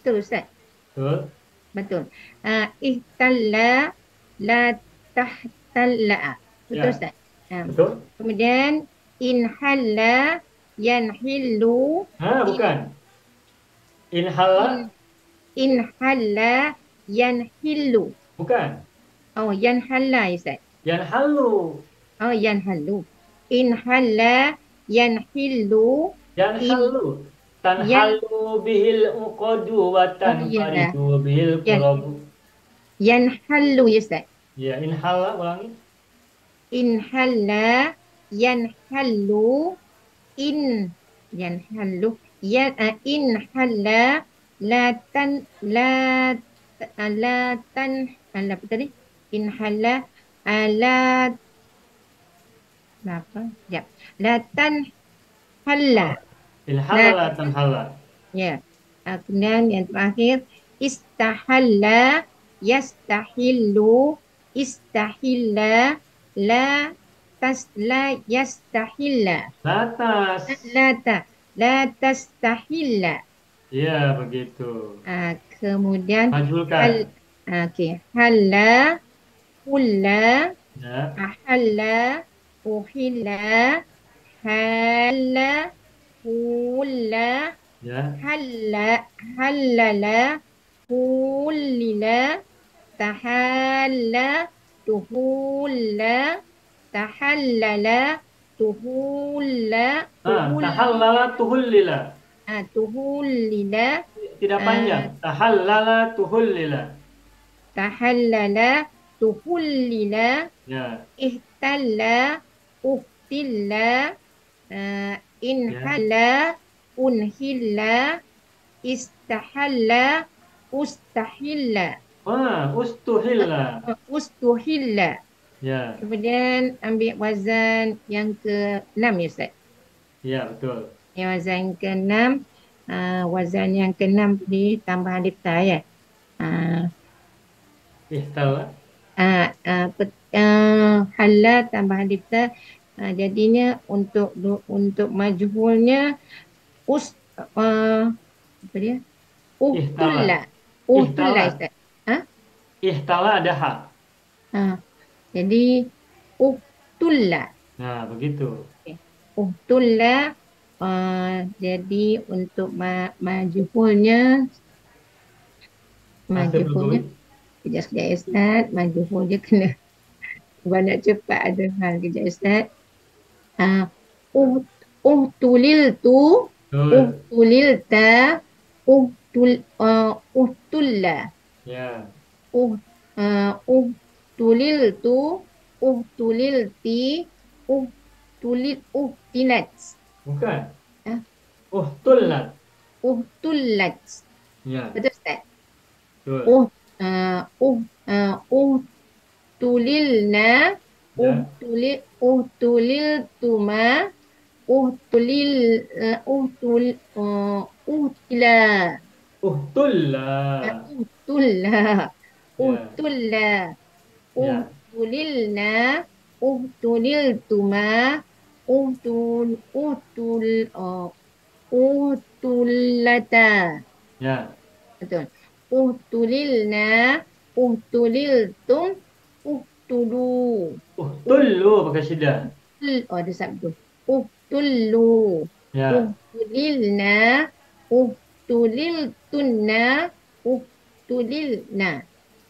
Betul Ustaz? Betul. Betul. Ihtalla la tahtalla. Betul Ya. Ustaz? Betul. Kemudian inhalla yanhillu. Bukan. Inhala. Inhalla yanhillu. Bukan. Oh, yanhalla Ustaz. Yanhalu. Oh, yanhallu. Inhalla yanhillu. Yanhalu. Tanhalu bihil uqadu wa tanfaridu bihil qurabu. Yanhallu Ustaz. Ya, inhala, ulangi. Inhalla yanhallu yanhallu inhalla la tan apa tadi? Inhalla la apa? Ya. La tanhalla. Inhala tanhala. Ya. Kemudian yang terakhir istahalla yastahillu istahilla la yastahilla Latas. la tastahilla Ya, begitu. Kemudian Majhulkan. okey. Halla, hulla, Ya, ahalla, uhilla, halla, hulla, ya. hallala, hullila, tahalla, tuhulla, tahallala, tuhulla, Tahallala tuhullila. tuhullila, Tidak panjang. Tahallala tuhullila. tahallala, tuhullila, Ya, ihtalla, uhtilla, ya. inhalla, unhilla, istahalla, ustahilla, Ustuhilla. ustuhilla. Ya, Kemudian ambil wazan yang ke-6 ya Ustaz. ya betul. Wazan yang ke-6. Wazan yang ke-6 ni tambah alif ta ya. Ihtala. Halla tambah alif ta. Jadinya untuk majhulnya apa dia? Ihtala. Uhtulla. Uhtulla Ihtala. Ustaz. Ihtala ada ha. Jadi uhtulla. Nah, begitu. Uhtulla. Jadi untuk majhulnya kejap ya Ustaz. Majhul dia kena banyak cepat ada hal kejap Ustaz. Uhtuliltu, uhtulilta, uhtulla. Ya. Uhtuliltu, uhtulilti, uhtilat. Bukan. Uhtullat. Uhtullat. Ya. Betul Ustaz? Betul. Uhtulilna, Ya. uhtuliltuma, uhtila. Uhtulla. Uhtulla. Ya. Uhtulla. Ya. Uhtulilna, uhtuliltuma, uhtullata. Ya. Betul. Uhtulilna, uhtuliltum, uhtulu. Uhtullu pakai syiddah. Ada sabdu. Uhtullu. Ya. Uhtulilna, uhtuliltunna, uhtulilna.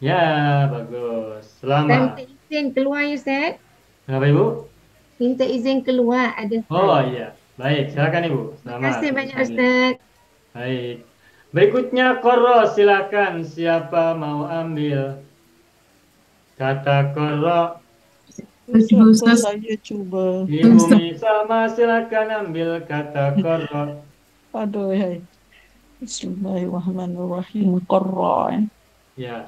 Ya, bagus. Saya Selamat. minta izin keluar ya Ustaz. Kenapa Ibu? Minta izin keluar ada Oh hal. iya. Baik, silakan Ibu. Terima Selamat. kasih banyak Ustaz. Baik. Berikutnya Korro, silakan siapa mau ambil kata Korro. Ustaz, saya cuba. Ibu Misama silakan ambil kata Korro. Aduh, hai. Bismillahirrahmanirrahim. Qarra. Ya.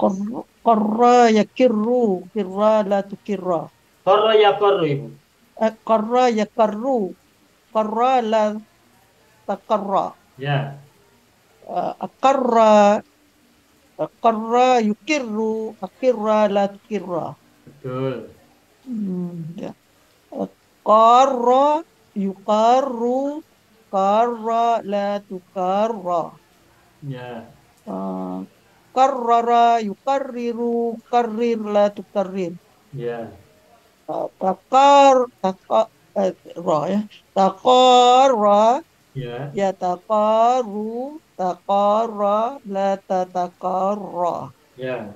Qarra yakirru. Kirra la tukirra. Korro ya Korro Ibu. Qarra yakarru. Qarra la takarra. Ya. Aqarra yukirru. Aqirra la tukirra. Betul. Ya. Qarra yuqarru. Qarra la tukarra. Ya. Qarrara yuqarriru. Qarrir la tukarrir. Ya. Taqarra Ya. yataqarru. Taqarra la tataqarra. Ya.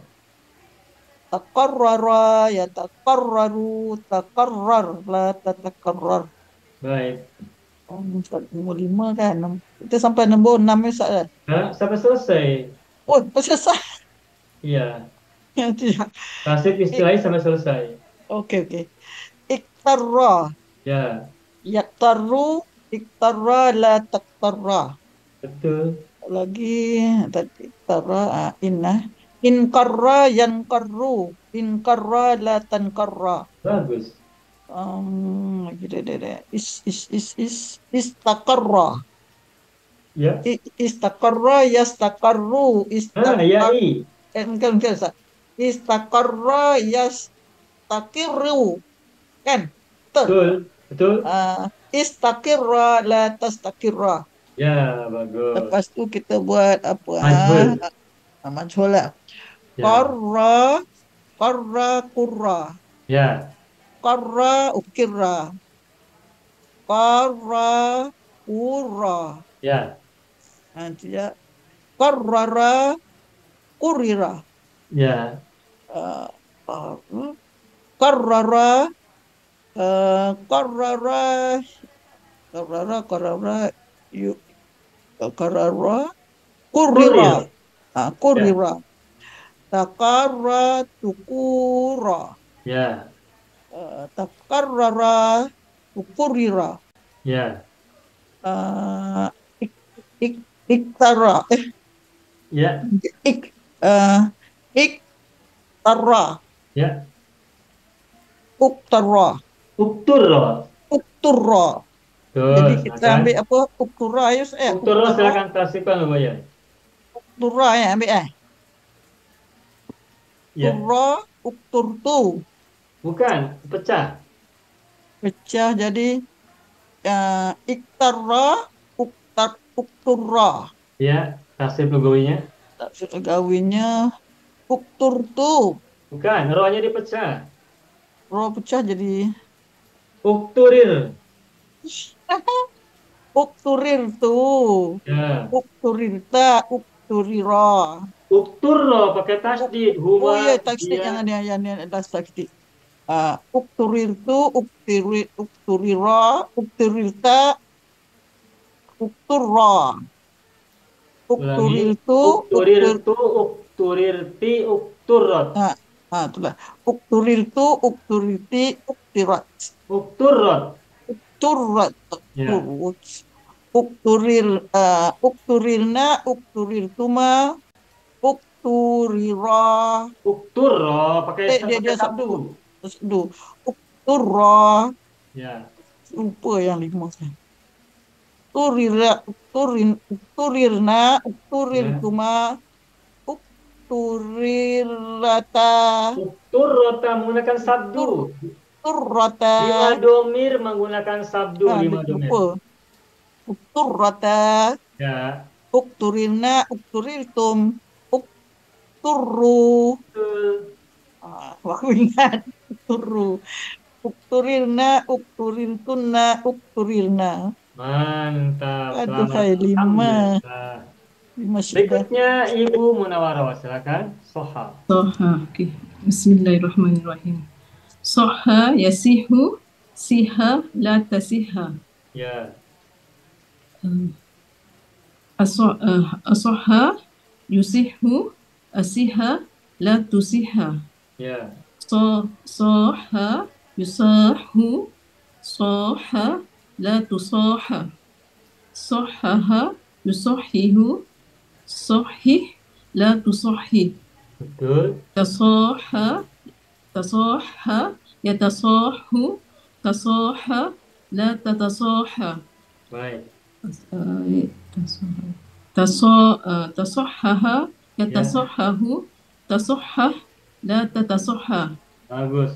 Taqarrara yataqarraru. Taqarrar la tataqarrar. Baik. Nombor 5 kan. Kita sampai nombor 6 ya Ustaz kan? Sampai selesai. Oh, selesai. Iya. Tidak. Tasib istilahnya sampai selesai. Oke. Iktarra. Ya. Yaktarru. Iktarra la taktarra. Betul. Lagi tadi iktara inna. Inkarra yankarru. Inkarra la tankarra. Bagus. Lagi deh. Istakarra. Ya. Istakarra yastakarru. Ya i. Enggak Ustaz. Istakarra yastakirru. Kan? Betul. Istakirra la tastakirra. Ya, bagus. Lepas tu kita buat apa? Majhul. Majhul lah. Ya. Qarra, qurra. Ya. Qarra, ukirra. Qarra, urra. Ya. Nanti ya. Qarrara, qurira. Ya. Qarrara, qarrara, qarrara, yuk, qarrara, qurira. Qurira. Takarra, tukura. Ya. Takarrara, tukurira. Ya. Iktara. Ya. Iktara. Ya. Uktara. Ukturro. Uktura. Tuh, Jadi kita silakan. ambil apa? Uktura ya. Ukturro silakan tasrifkan Bapak ya. Uktura ya ambil Ya. Uktura, ukturtu. Bukan, pecah. Pecah jadi iktara, uktura. Ya, tasrif lugawinya. Taksir gawinya ukturtu. Bukan, rohnya dipecah. Roh pecah jadi Ukturir. ukturir tu. Ya. Ukturirta, ukturira. Ukturro pakai tasdid. Huma. Oh iya, taksir dia. yang ada taksir. Ukturirtu, ukturira, ukturirta, ukturra. Ulangi. Ukturirtu, Ukturirtu, ukturirti, ukturrot. itulah. Ukturirtu, ukturirti, uktirat. Ukturrot. Ukturrat. Ya. Ukturirna, ukturirtuma, ukturira. Ukturro pakai Dia sabdu. sabdu. Ukturra. Ya. Lupa yang 5 saya. Ukturirna, ukturirtuma, ukturirata. Ukturrota menggunakan sabdu. Ukturrata. 5 domir menggunakan sabdu. 5 domir. Lupa. Ukturrata. Ya. Ukturirna, ukturirtum, ukturru. Betul. Aku ingat. Ukturru. Ukturirna, ukturirtunna, ukturirna. Mantap. Aduh, Selamat. saya 5. Alhamdulillah. 5 sudah. Berikutnya Ibu Munawarah, silakan. Soha. Soha. Okay. Bismillahirrahmanirrahim. Soha yasihu siha la tasiha. Ya. Asoha yusihu asiha la tusiha. Ya. Soha yusahu soha la tusoha. Sohaha yusohihu sohih la tusohih. Betul. Tasoha yatasohu tasoha la tatasoha. Baik. Tasohaha yatasohahu tasohah la tatasoha. Bagus.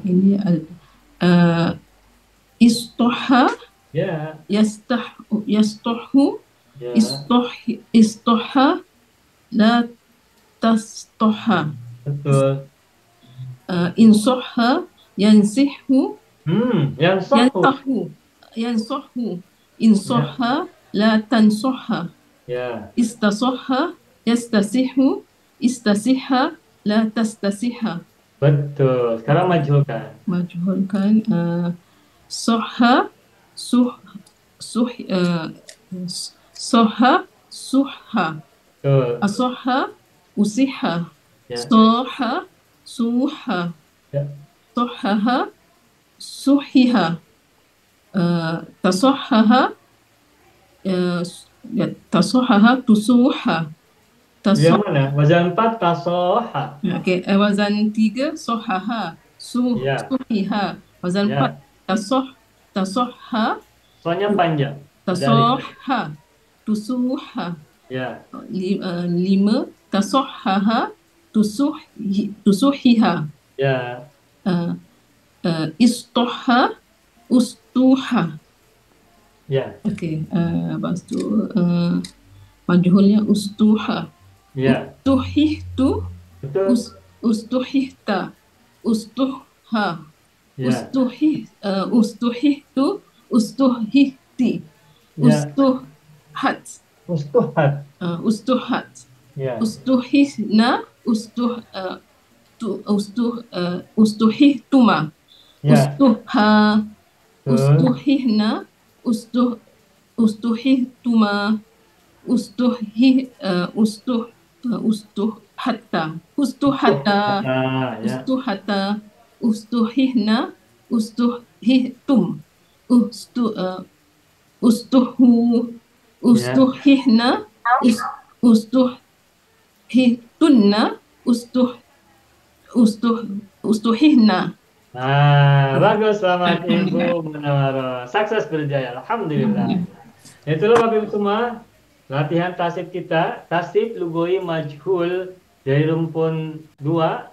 Ini istoha Ya. yastohu Ya. istoha la tastoha. Betul. Insoha yansihu Yang sohu. yansohu insoha la tansoha. Ya. Istasoha yastasihu istasiha la tastasiha. Betul. Sekarang majhulkan. Majhulkan soha soha suha Betul. asoha usiha Ya. soha suha Ya. sohaha suhiha tasohaha tasohaha tusuha Yang mana? Wazan 4 tasoha. Okay, wazan 3 sohaha Ya. suhiha. Wazan Ya. 4 tasoha Soalnya panjang. tasoha tusuha. Ya. 5 tasohaha tusuhiha. Ya. Istoha ustuha. Ya, Okey, lepas tu majhulnya ustuha. ya. Ustuhihtu, Betul. ustuhihta, ustuha, Ya, ustuhihtu, ustuhihti, ya. ustuhat, Ustuhat. ustuhat, Ya, ustuhihna, ustuhihtuma, ya. ustuha, Betul. ustuhihna, ustuhihtuma, ustuhata, Ya. ustuhihna, ustuhihtum, ustuhu, Ya. ustuhihna, ustuhitunna, ustuhihna. Nah, bagus. Selamat Alhamdulillah. Ibu Munawwaroh. Sukses berjaya. Alhamdulillah. Itulah Bapak Ibu semua latihan tasib kita. Tasib lugoi majhul dari rumpun 2.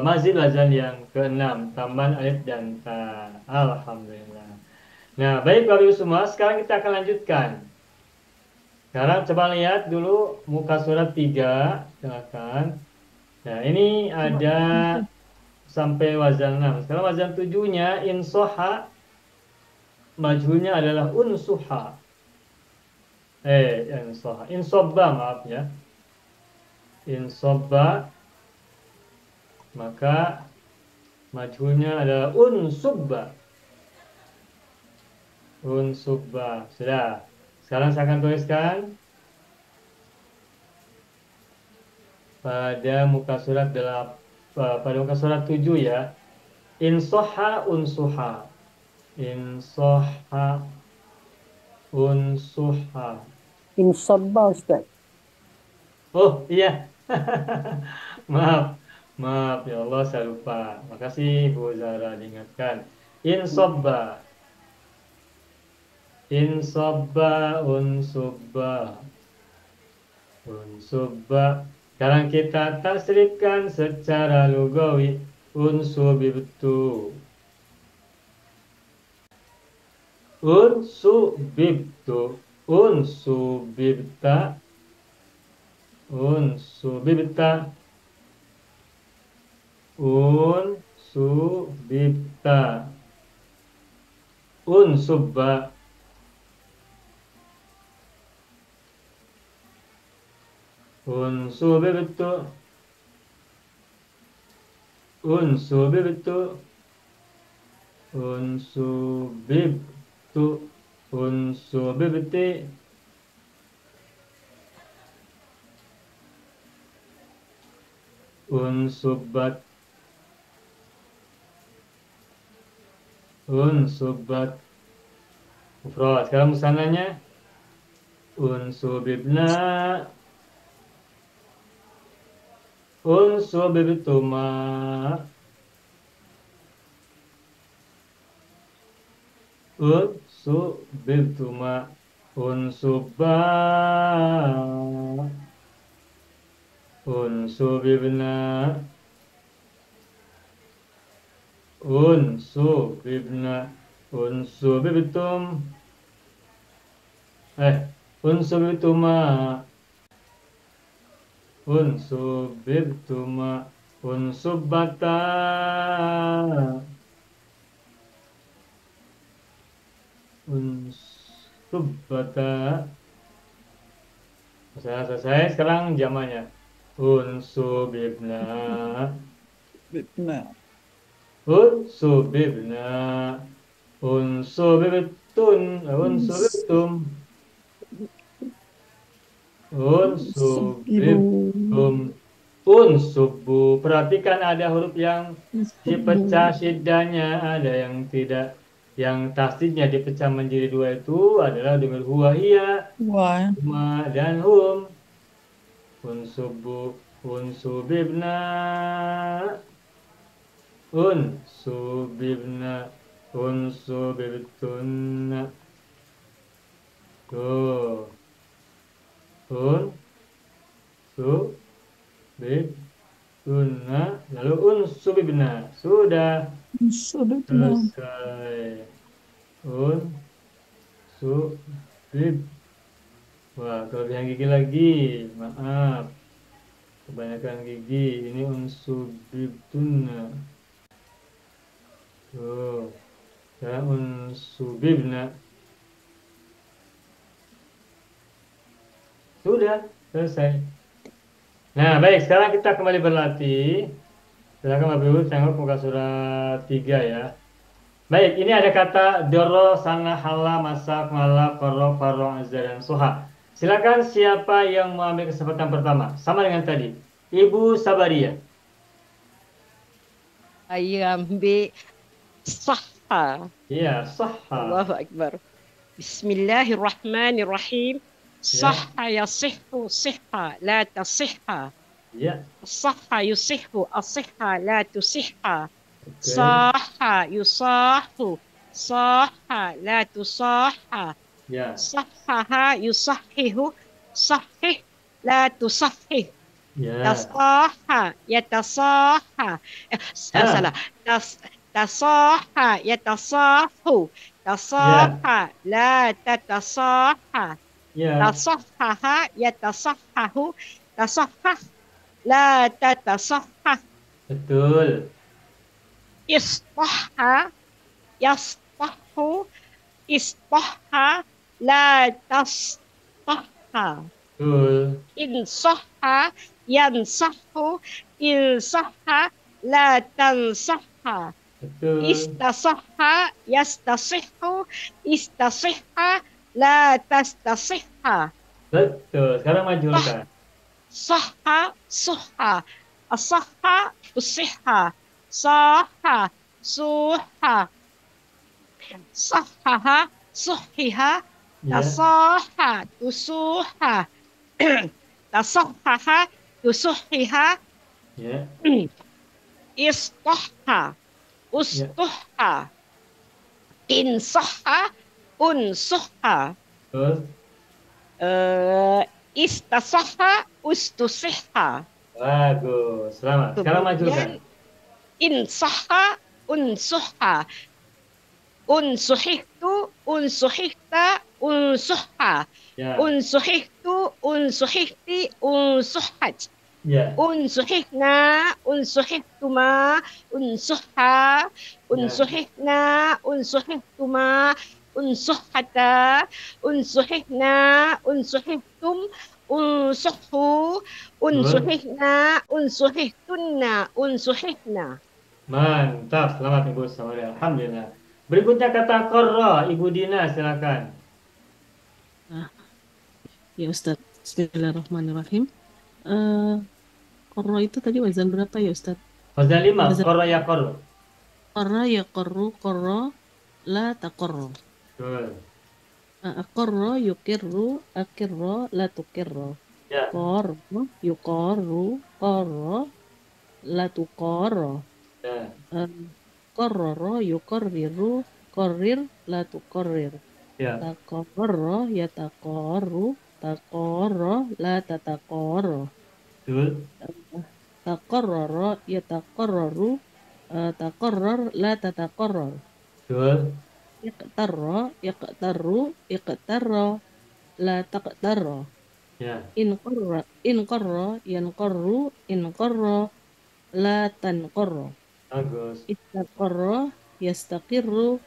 Mazid wazan yang ke-6. Tambahan alif dan ta. Alhamdulillah. Nah, baik Bapak Ibu semua. Sekarang kita akan lanjutkan. Sekarang coba lihat dulu muka surat 3. Silakan. Nah, ini ada sampai wazan 6. Sekarang wazan 7-nya insoha, majhulnya adalah unsuha. Insoha. Insobba, maaf ya. Insobba, maka majhulnya adalah unsubba. Unsubba. Sudah. Sekarang saya akan tuliskan pada muka surat pada muka surat 7 ya. Insoha unsuha. Insoha unsuha. Insabba Ustaz. Oh iya. Maaf. Maaf ya Allah, saya lupa. Makasih Bu Zara diingatkan. Insobba. Insobba unsubba. Unsubba. Sekarang kita tasrifkan secara lugawi. Unsubibtu. Unsubibtu. Unsubibta. Unsubibta. Unsubibta. Unsubba. Unsubibtu. Unsubibtu. Unsubibtu. Unsubibti. Unsubbat. Unsubbat. Mufrad. Sekarang musananya unsubibna. Unsubibtuma. Unsubibtuma. Unsubba. Unsubibna. Unsubibna. Unsubibtum. Unsubibtuma. Unsubibtuma. Unsubbata. Unsubbata. Selesai. Sekarang jamannya. Unsubibna. Benar. Unsubibna. Unsubibtun. Unsubibtum. Unsubibtum. Unsubbu. Perhatikan ada huruf yang dipecah syiddahnya, ada yang tidak. Yang tasdidnya dipecah menjadi 2 itu adalah dengan huwa hiya, Wah. huma dan hum. Unsubbu. Unsubibna. Unsubibna. Unsubibtunna. Tuh. Unsubibtunna. Lalu unsubibna. Sudah Benar. selesai. Unsubibna. unsubib. Wah, kelebihan gigi lagi. Maaf. Kebanyakan gigi. Ini unsubibtuna. Tuh. Ya, unsubibna. Sudah, selesai. Nah, baik. Sekarang kita kembali berlatih. Silakan Bapak Ibu tengok muka surat 3 ya. Baik, ini ada kata doro, sana, hala, masak, mala, koro, faro, azza, dan soha. Silakan siapa yang mau ambil kesempatan pertama? Sama dengan tadi. Ibu Sabaria. Saya ambil sahha. Iya, sahha. Allahu Akbar. Bismillahirrahmanirrahim. Sahha yasihhu sihha la tasihha. Ya, Sahha yusihhu asihha la tusihha. oke. Sahha yusahu sahha la tusahha. Ya, Sahhaha yusahihu sahih la tusahih. ya. Tasaha yatasaha. Salah. Tasaha yatasahu. Tasaha la tatasaha. Ya, Tasahaha yatasahahu. Tasahah la tatasahah. betul. Istaha yastahu. Istaha la tastaha. Betul. Insaha yansahu. Insaha la tansaha. Betul. Istasaha yastasihu. Istasihha la tastasihha. Betul. Sekarang majulkan. Sahha suha. Asahha usihha. Sahha suha. Sahhaha suhiha. Ya, Tasaha tusuha. Tasahhaha tusuhiha. ya. Istahha ustuhha. Insahha unsuhha. Terus. Istasahha ustusihha. Bagus. Selamat. Sekarang majulkan. Insahha unsuhha. Unsuhihtu unsuhihta unsuhha. Ya, Unsuhihtu unsuhihti unsuhhat. ya. Unsuhihna unsuhihtuma unsuhha. Unsuhihna unsuhihtuma unsuhhata. Unsuhihna unsuhihtum unsuhhu. Unsuhihna unsuhihtunna unsuhihna. Mantap. Selamat Ibu Sabaria. Alhamdulillah. Berikutnya kata korro. Ibu Dina silakan. Ya Ustadz, Bismillahirrahmanirrahim. Korro itu tadi wazan berapa ya Ustadz? Wazan 5. Wazan Korro ya korro. korro ya korro la takorro. Betul. Akorro yukirru akirro la tukirro. Ya, Korro yukorru korro la tukorro. ya. Korroro yukorriru korrir la tukorrir. Ya, Takorro ya takorru takorro la tatakorro. betul. Takorroro ya takorroru takorror la tatakorror. Betul. Iqtarro iqtarru iqtarro la taqtarro. Ya, Inqarro yanqarru inqarro la tanqarro. bagus. Istaqarro yastaqirru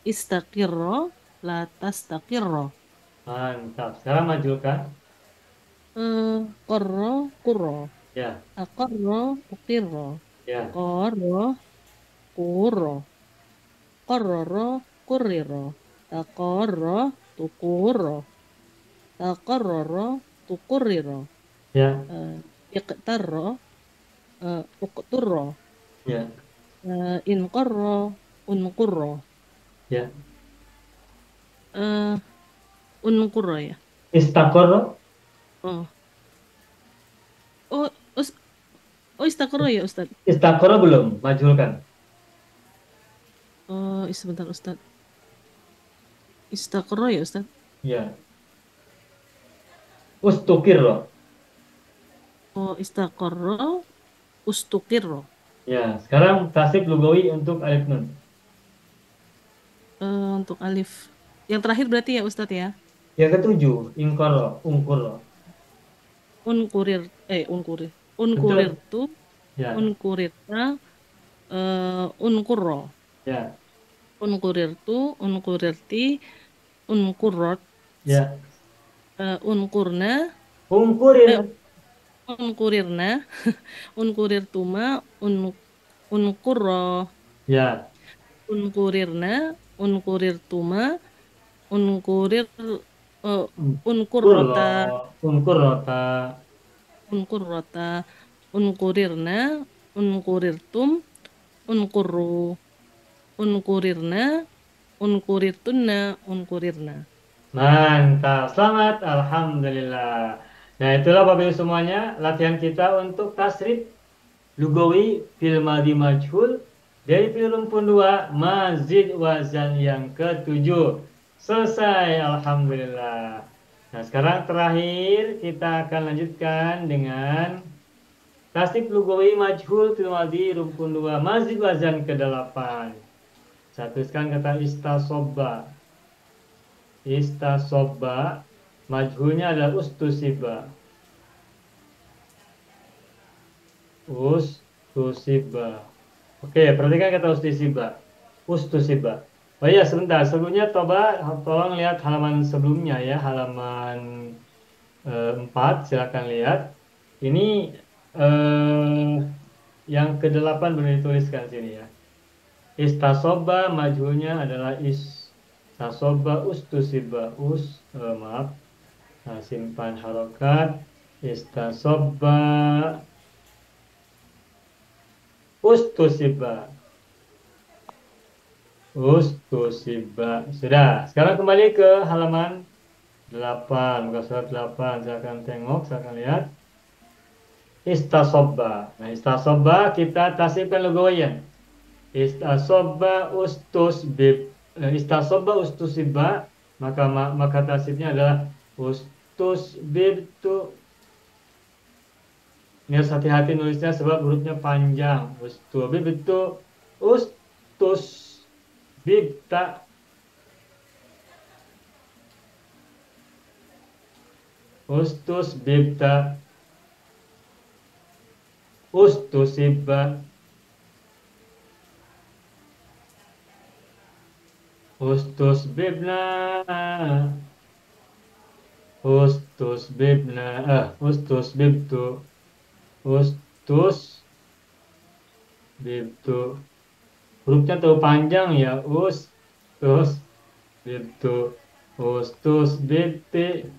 istaqirro la tastaqirro. Mantap. Sekarang majulkan. Qarro qurro. Ya, Aqarro uqirro. ya. Qarro qurro. Qarroro qurriro. Taqarro tuqurro. Taqarroro tuqurriro. Ya, Iqtarro uqturro. ya, Inqarro unqurro. ya. Unqurro ya. Istakorro. Oh. Oh, istaqarro ya Ustaz. Istakorro belum. Majulkan. Oh, sebentar Ustaz. Istaqarro ya Ustaz. Ya. Ustukirro. Oh, istaqarro ustuqirro. Ya, sekarang tasib lugawi untuk alif nun. Untuk alif Yang terakhir berarti ya Ustadz ya. Yang ketujuh, ingkoro, ungkuro. Unkurir, unkurir. Betul. Unkurirtu, Ya, unkurirta, unkurro. ya, Unkurirtu, unkurirti, unkurrot, ya. unkurna, Ungkurir. unkurirna, unkurirtuma, unkurro, Ya, unkurirna, unkurirtuma, unkurir, kurro, unkurrota, ungkurota. unkurrota, unkurirna, unkurirtum, unkurru, unkurirna, unkurirtunna, unkurirna. Mantap, selamat, alhamdulillah. Nah, itulah Bapak Ibu semuanya latihan kita untuk tasrif lugawi fil madhi majhul dari fil rumpun 2 mazid wazan yang ketujuh. Selesai, alhamdulillah. Nah, sekarang terakhir kita akan lanjutkan dengan tasrif lugawi majhul fil madhi rumpun 2 mazid wazan ke-8. Saya tuliskan kata istasobba. Istasobba, majhulnya adalah ustusiba. Ustusiba. Oke, perhatikan kata ustusiba. Ustusiba. Oh iya, sebentar. Sebelumnya tolong lihat halaman sebelumnya ya, halaman 4. Silakan lihat. Ini yang ke-8 boleh dituliskan sini ya. Istasobba, majhulnya adalah Tasoba ustusiba maaf, simpan harokat. Istasoba ustusiba sudah. Sekarang kembali ke halaman 8, muka surat 8. Silakan tengok, silakan lihat. Istasoba. Nah, istasoba kita tasrifkan lugawiyan. Istasoba ustusiba, maka tasrifnya adalah ustusbibtu. Ini harus hati-hati nulisnya sebab hurufnya panjang. Ustubibtu, ustusbibta. Ustusbibta, ustusiba. Ustusbibna, ustusbibtu, ustusbibtu. Hurufnya terlalu panjang ya. Ustusbibtu, ustusbibti,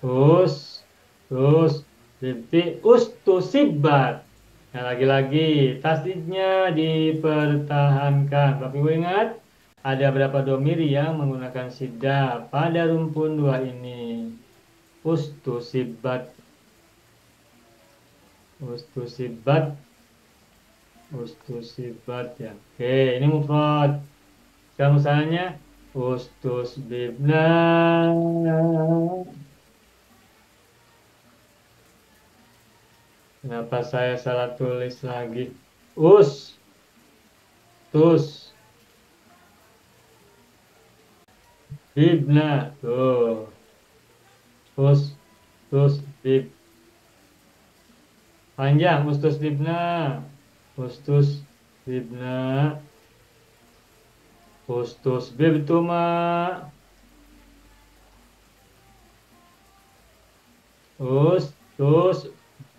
ustusbibti, ustusibat. Nah, lagi-lagi tasdidnya dipertahankan. Bapak Ibu ingat, ada berapa domir yang menggunakan syiddah pada rumpun 2 ini? Ustusibat, ustusibat, ustusibat ya. Oke, ini mufrad. Sekarang misalnya ustusbibna. Kenapa saya salah tulis lagi? Bibna. Tuh. Bib. Panjang. Bibna. Bibna. Bibtuma.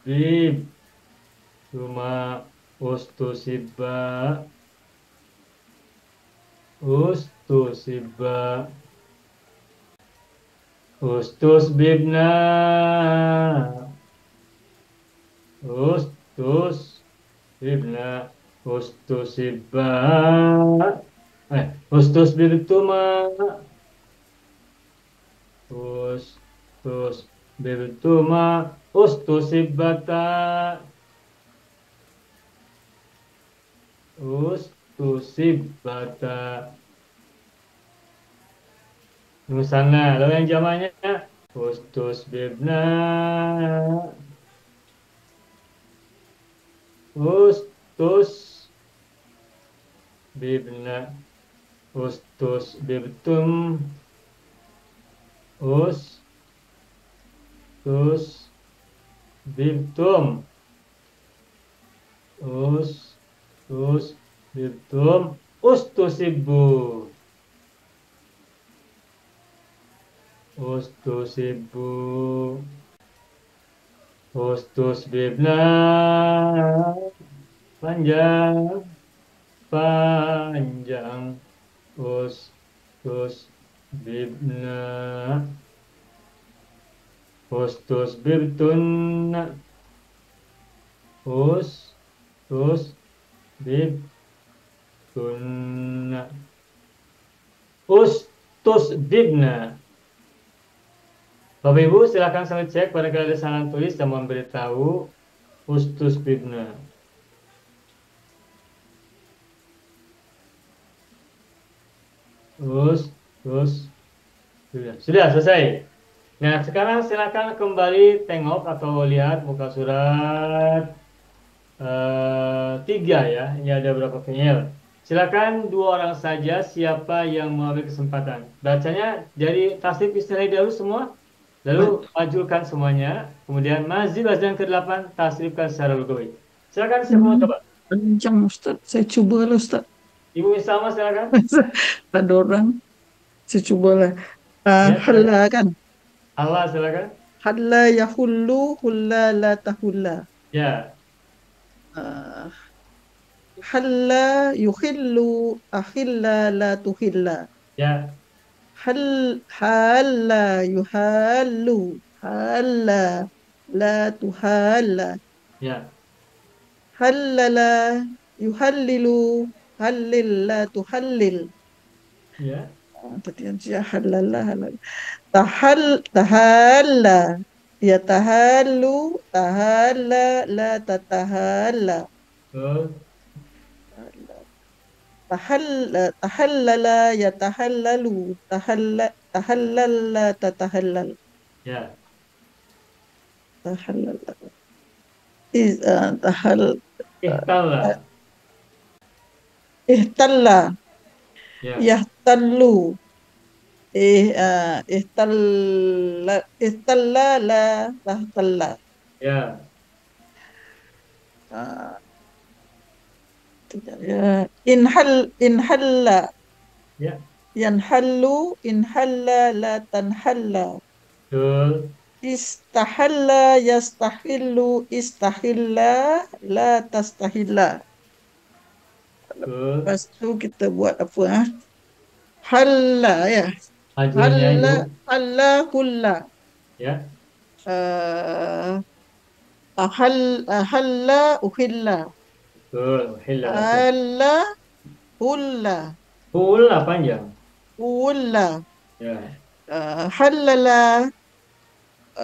Bib, cuma ustusiba, ustusbibna, ustusbibna, ustusiba, ustusbibtuma, ustusbibtuma, ustusibata, Nusana. Lalu yang jamannya ustusbibna, ustusbibna, Ustusbibtum. Ustusbibtum. Ustusbibtum. Ustusibbu. Ustusibbu. Ustusbibna. Panjang. Panjang. Ustusbibna. Ustusbibtunna. Ustusbibtunna. Ustusbibna. Bapak Ibu silakan sambil cek pada kalau ada salah tulis dan memberitahu ustusbibna. Sudah selesai. Nah, sekarang silakan kembali tengok atau lihat muka surat 3 ya. Ini ada berapa file. Silakan 2 orang saja siapa yang mengambil kesempatan. Bacanya dari tasrif istilah dahulu semua. Lalu majulkan semuanya. Kemudian mazid yang ke-8 tasrifkan secara lugawi. Silakan siapa mau coba. Panjang Ustaz. Saya coba lah Ustaz. Ibu Salma silakan. Ada orang. Saya cobalah. Ya, Halla kan. Allah silakan. Halla yahullu hulla la tahulla. Ya. Halla yuhillu akhilla la tuhilla. Ya. Halla yuhallu halla la tuhalla. Ya. Hallala yuhallilu hallil la tuhallil. Ya. Tadi aja halala halal. Tahalla ya tahallu tahalla la tatahalla. Tahallala ya tahallalu tahallal la tatahallal. Ya. Tahallala Ihtalla. ihtalla Ya. yahtallu ihtalla la tahtalla. Ya. Ya, inhalla Ya. yanhallu inhalla la tanhalla. Betul. Istahalla yastahillu istahilla la tastahilla. Betul. Lepas tu kita buat apa? Halla ya. Majunya Ibu. Halla hulla. Ya. Halla uhilla. Betul. Hilla. Halla hulla. Hula panjang. Hulla. Ya.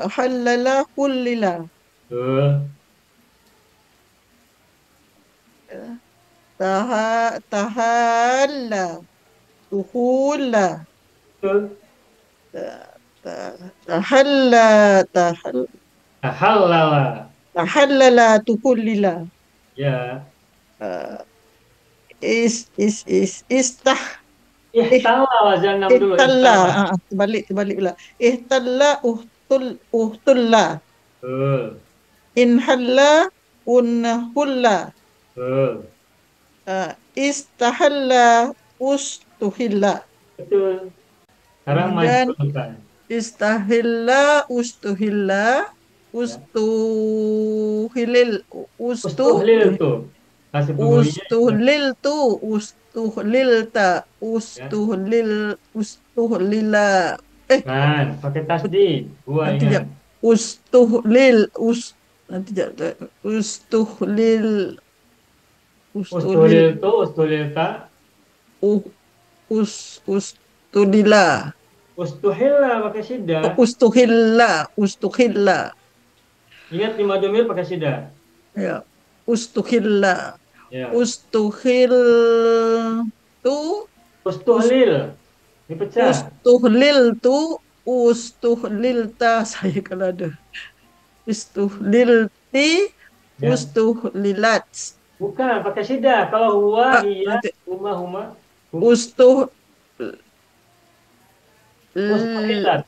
Hallala hullila. Betul. Tahalla tuhula. Betul. Tahallala. Tahallala tuhulila. Ya. Istah Ihtalla wazan 6 dulu. ihtalla balik pula. Ihtalla uhtulla. Betul. Inhalla unhulla. Betul. Istahalla ustuhilla. Betul. Sekarang Dan majulkan. istahilla ustuhilla ustuhilil Ustuhlil tuh. Kasih pengulinya. ustuhlilta ustuhlila Kan, pakai tasdid. Dua nanti ingat. nanti ustuhlil Ustuhlil tuh, ustuhlilta. ustulila Ustuhilla pakai syiddah. ustuhilla Ingat 5 domir pakai syiddah. ya ustuhilla Ya. ustuhil tu Ustuhlil. Dipecah. ustuhlil tu ustuhlilta saya kalau ada ustuhlilti Ya. ustuhlilat Bukan, pakai syiddah. Kalau huwa, iya, nanti. huma. Ustuhilat.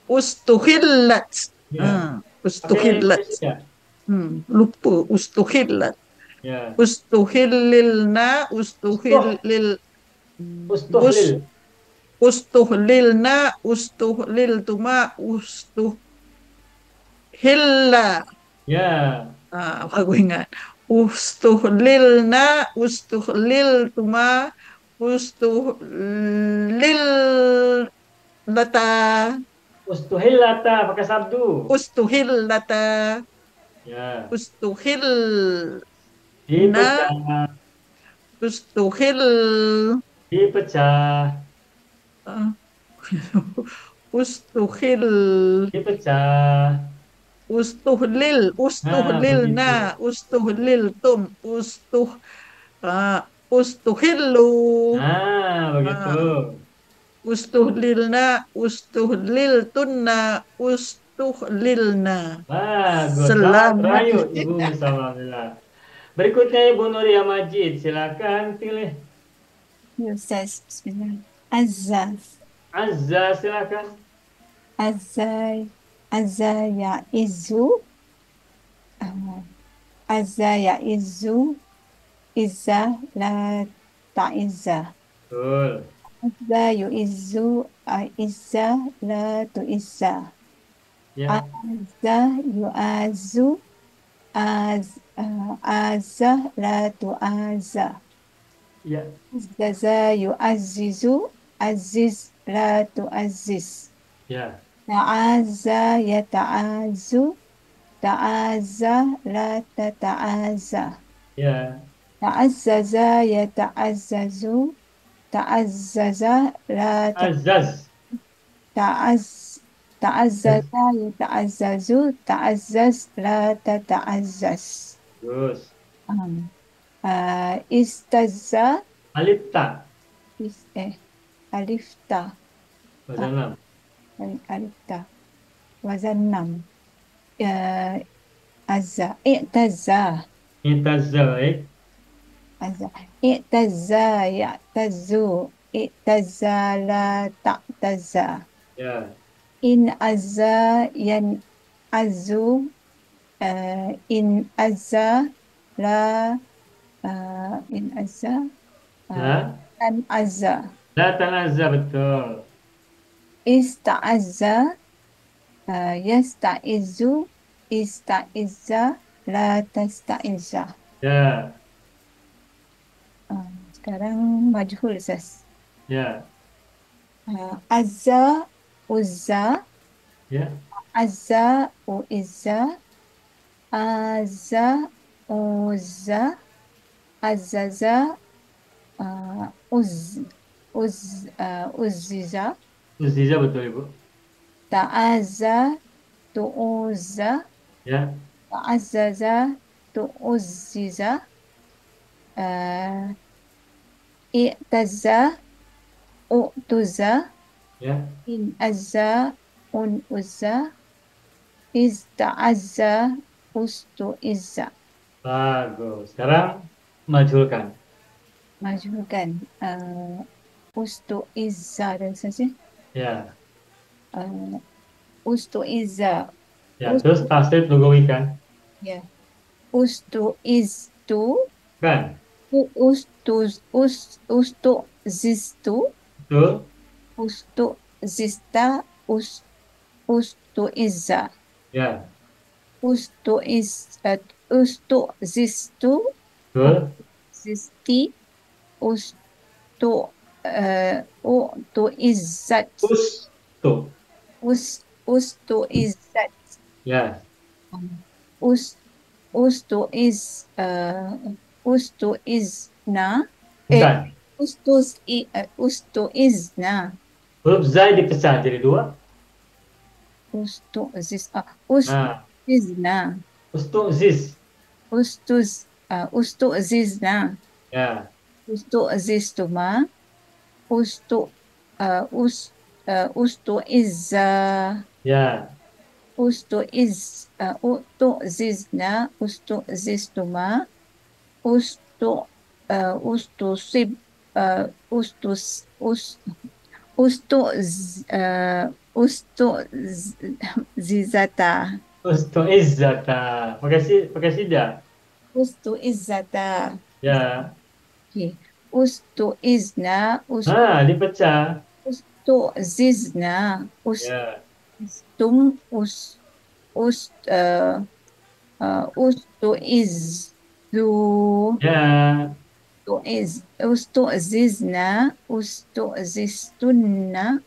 Ustuhillat. Ya. Pakai Ustuhillat. ya. Lupa. Ustuhillat. Ya. Ustuhillilna. Ustuhillil. Ustuhlil. Ustuhlilna. Ustuhliltuma. Ustuhilla. Ya. Aku ingat. Ustuhlilna. Ustuhliltuma. Ustuhlilata. Ustuhillata pakai sabdu. Ustuhillata. Ya. Ustuhilna. Dipecah. Ustuhil. Dipecah. Ustuhil. Dipecah. Ustuhlil. Ustuhlilna. Begitu. Ustuhliltum. Ustuhillu. Begitu. Ustuhlilna. Ustuhliltunna. Ustuhlilna. Bagus. Selamat Selamat. rayu Ibu Musa. Alhamdulillah. Berikutnya Ibu Nuria Majid. Silakan pilih. Ya Ustaz, bismillah. Azza. Azza silakan. Azza ya izu. Azza ya izu. Izza la ta'izza. Betul. Azza yu izu. Izza la tu'izza. Ya. Azza yu azu. Azza la tu'azza. Ya. Azza yu azizu. Aziz la tu'aziz. Ya. Ta'azza ya ta'azu. Ta'azza la tata'azza. Ya. Ta'azzaza ya ta'azzazu. Ta'azzaza la Azaz. ta'azzaza ya ta'azzazu. Ta'azzaz la tata'azzaz. Terus. Istazza. Alifta. Alifta. Wazanam. Alifta. Wazannam. Azza. I'tazza. Intazza baik. Azza. I'tazza ya'tazzu. I'tazza la ta'tazza. Ya. In azza yan azu. In azza la in azza La. tan azza. La tanazza betul. Ista'azza yasta'izzu. Ista'izza la tasta'izza. Ya. Sekarang majhul Ustaz. Ya. Azza uzza. Ya. Azza uizza. Azza uzza. Azzaza uzziza. Uzziza betul Ibu. Ta'azza tu'uzza. Ya. Ta'azzaza tu'uzziza. I'tazza u'tuzza. Ya. In azza un'uzza. Ista'azza ustu'izza. Bagus. Sekarang majhulkan. Majhulkan. Ustu'izza dan saja. Ya. Ustu'izza. Ya. Terus tasrif lugawikan. Ya. Ustu'iztu. Kan? Ustu'ziztu. Betul. Ustu'zista. Ustu'izza. Ya. Ustu'zistu. Betul. Zisti. Ustu'izzat. Ustu. Ustu'izzat. Ya. Ustu'izna. Bukan. Ustu'izna. Huruf zai dipecah jadi dua. Ustu'izna. Ustu'ziz. Ustu'zizna. Ya. Ustu'zistuma. Ustu'izza. Ya. Ustu'zizna. Ustu'zistuma. ustus us ustu ustu zizata Ustu izzata. Pakai sida. ustu izzata. Ya. Okay. Ustu izna Dipecah. ustu zizna Ya. ustum ustu izzu Ya. ustu zizna ustu zistunna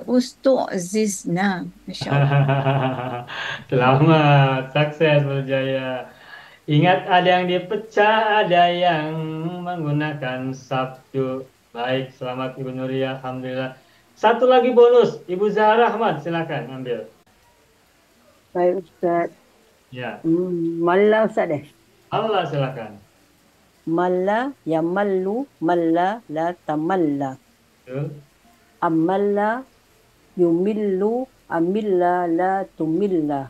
ustu zizna. Masya Allah. Selamat, sukses berjaya. Ingat ada yang dipecah, ada yang menggunakan sabdu. Baik, selamat Ibu Nuria, alhamdulillah. Satu lagi bonus, Ibu Zahra Ahmad, silakan ambil. Baik Ustaz. Ya, Malla Ustaz deh. Allah silakan. Malla yamallu malla la tamalla. Betul. Amalla yumillu amilla la tumilla.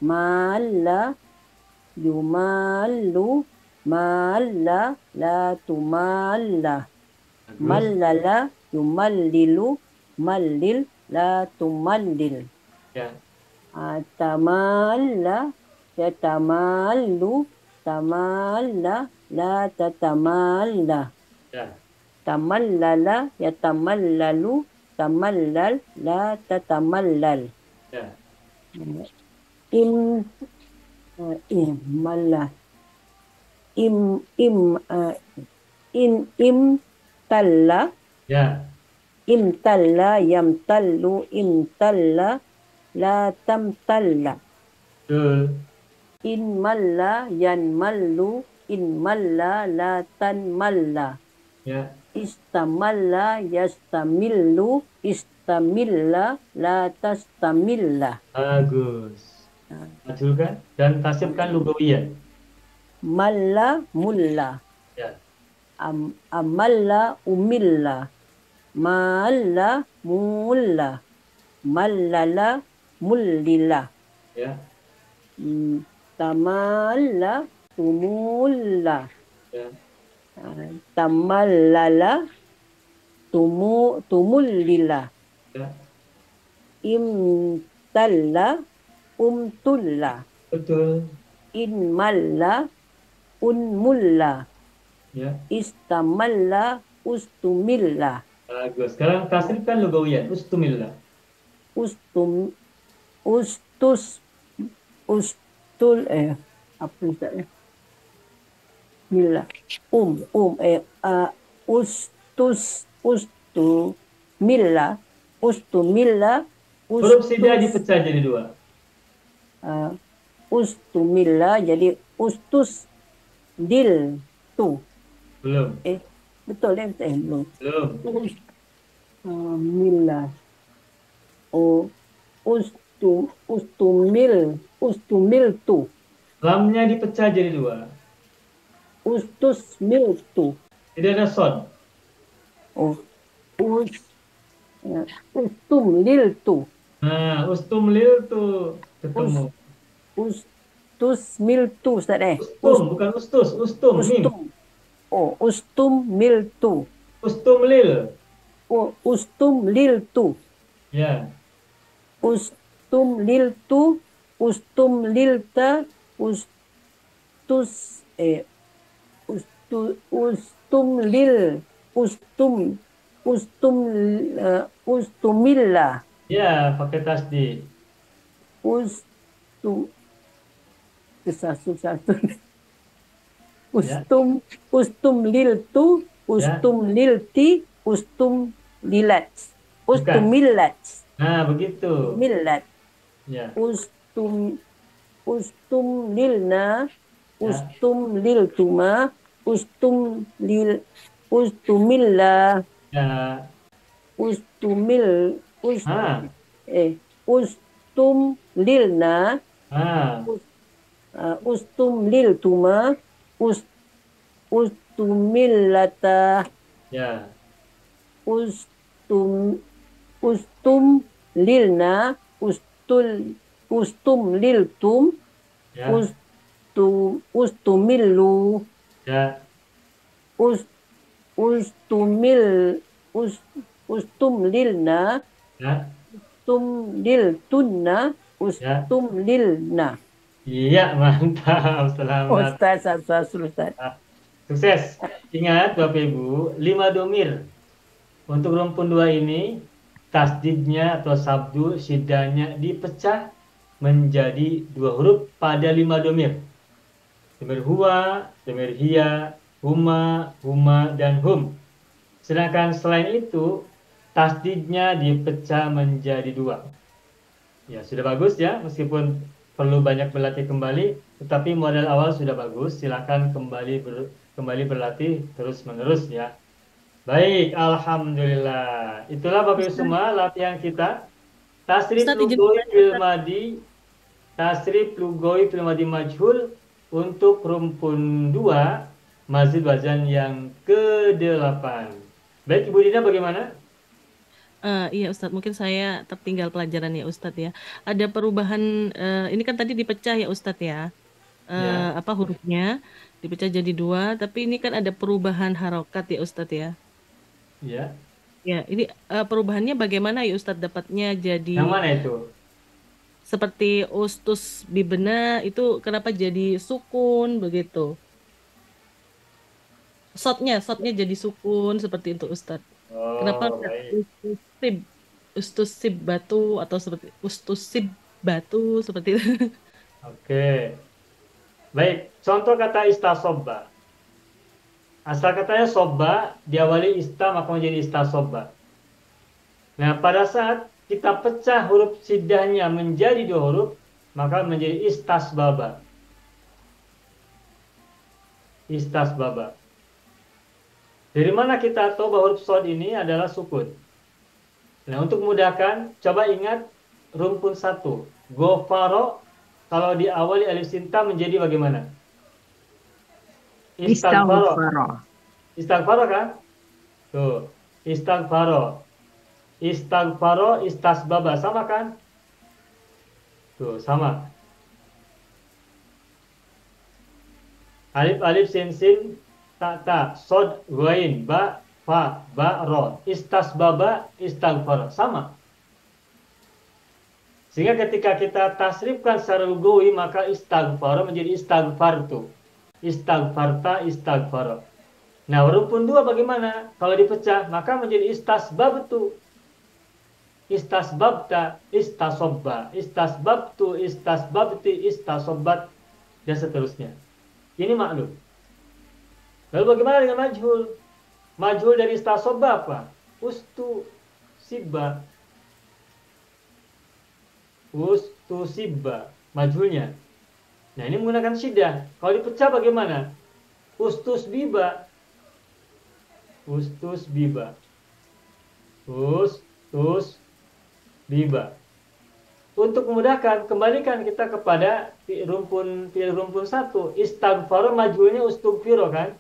Malla yumallu malla la tumalla. Bagus. Mallala yumallilu mallil la tumallil. Ya, Tamalla yatamallu tamalla la tatamalla. ya. Tamallala yatamallalu tamallal la tatamallal. Ya. Im malla im talla Ya. imtalla yamtallu imtalla la tamtalla. Betul. In malla yanmallu in malla la tanmalla. Ya. Istamalla yastamillu istamilla la tastamilla. Bagus. Majulkan dan tasibkan lugawiyah. Malla mulla Ya. amalla umilla malla mulla mallala mullila. Ya. Tamalla tumulla. Ya. Tamallala tumullila. Ya. Imtalla umtulla. Betul. Inmalla unmulla. Ya. Istamalla ustumilla. Bagus. Sekarang tasrifkan lugawiyah. Ustumillah. Ustul apa Ustaz? Milla ustumilla Huruf sida dipecah jadi dua. Ustumilla jadi ustus dil tu. Belum. Betul belum. Belum. Milla ustumil tu. Lamnya dipecah jadi dua. Ustus mil tu. Tidak ada sod. Ustum lil tu. Nah, ustum lil tuh ketemu. Ustus mil tu Ustaz Ustum, bukan ustus. Ustum. Mim. Ustum mil tu. Ustum lil. Ustum lil tu. Ya. Ustum lil tu. Ustum lil ta. Ustumilla. Ya, pakai tasdid. Satu. Ustum lil tu. Ustum lil ti. Ustum lilat. Ustum millat. Nah, begitu. Millat. Ya. Ustum lilna. Ustum lil tuma. Ustumilla. Ya. Ustum lilna. Ustum lil tuma. Ustumillata. Ya. Ustum lilna. Ustum lil tum. Ya. Ustumillu. Ya. us, ustumil, us, ustumlilna, Ya, ustumliltunna, ya. ustumlilna. Iya, mantap. Selamat. Ustaz, Ustaz. Ah, sukses. Ingat Bapak Ibu, 5 domir. Untuk rumpun 2 ini, tasdidnya atau sabdu syidahnya dipecah menjadi 2 huruf pada 5 domir. Domir huwa, domir hiya, huma, huma, dan hum. Sedangkan selain itu, tasdidnya dipecah menjadi 2. Ya, sudah bagus ya, meskipun perlu banyak berlatih kembali, tetapi modal awal sudah bagus. Silakan kembali berlatih terus-menerus ya. Baik, alhamdulillah. Itulah Bapak Ibu semua latihan kita. Tasrif Ustaz, izin lugawi fil madi, tasrif lugawi fil madi majhul untuk rumpun 2 mazid wazan yang ke-8. Baik, Ibu Dina bagaimana? Iya Ustadz, mungkin saya tertinggal pelajaran ya Ustadz ya. Ada perubahan, ini kan tadi dipecah ya Ustadz ya. Ya. Apa hurufnya dipecah jadi 2, tapi ini kan ada perubahan harokat ya Ustadz ya. Ya. Ya, ini perubahannya bagaimana ya Ustadz dapatnya jadi Yang mana itu? seperti ustus bibena itu kenapa jadi sukun begitu? Shotnya jadi sukun seperti itu Ustadz. Kenapa Oh, nggak baik. ustusib batu atau seperti ustusib batu seperti itu? Oke. Baik, contoh kata istasobba. Asal katanya sobba, diawali ista maka menjadi istasobba. Nah, pada saat kita pecah huruf sidahnya menjadi 2 huruf, maka menjadi istasbaba. Istasbaba. Dari mana kita tahu bahwa huruf shod ini adalah sukun? Nah, untuk memudahkan, coba ingat rumpun 1. Gofaro, kalau diawali alif sinta menjadi bagaimana? Istaghfaro. Istaghfaro kan? Tuh, istaghfaro. Istaghfaro, istasbaba, sama kan? Tuh, sama. Alif sin sin ta sod ghain ba fa ba ro. Istasbaba, istaghfaro, sama. Sehingga ketika kita tasrifkan secara lugawi maka istaghfaro menjadi istaghfartu. Istaghfarta, istaghfaro. Nah, rumpun 2 bagaimana? Kalau dipecah, maka menjadi istasbabtu. Istasbabta, istasobba. Istasbabtu, istasbabti, istasobbat. Dan seterusnya. Ini maklum. Lalu bagaimana dengan majhul? Majhul dari istasobba apa? Ustu sibba. Ustu sibba. Majhulnya. Nah, ini menggunakan syiddah. Kalau dipecah bagaimana? Ustus biba. Ustus biba. Ustus biba. Untuk memudahkan, kembalikan kita kepada rumpun 1. Istaghfaro majhulnya ustugfiro kan?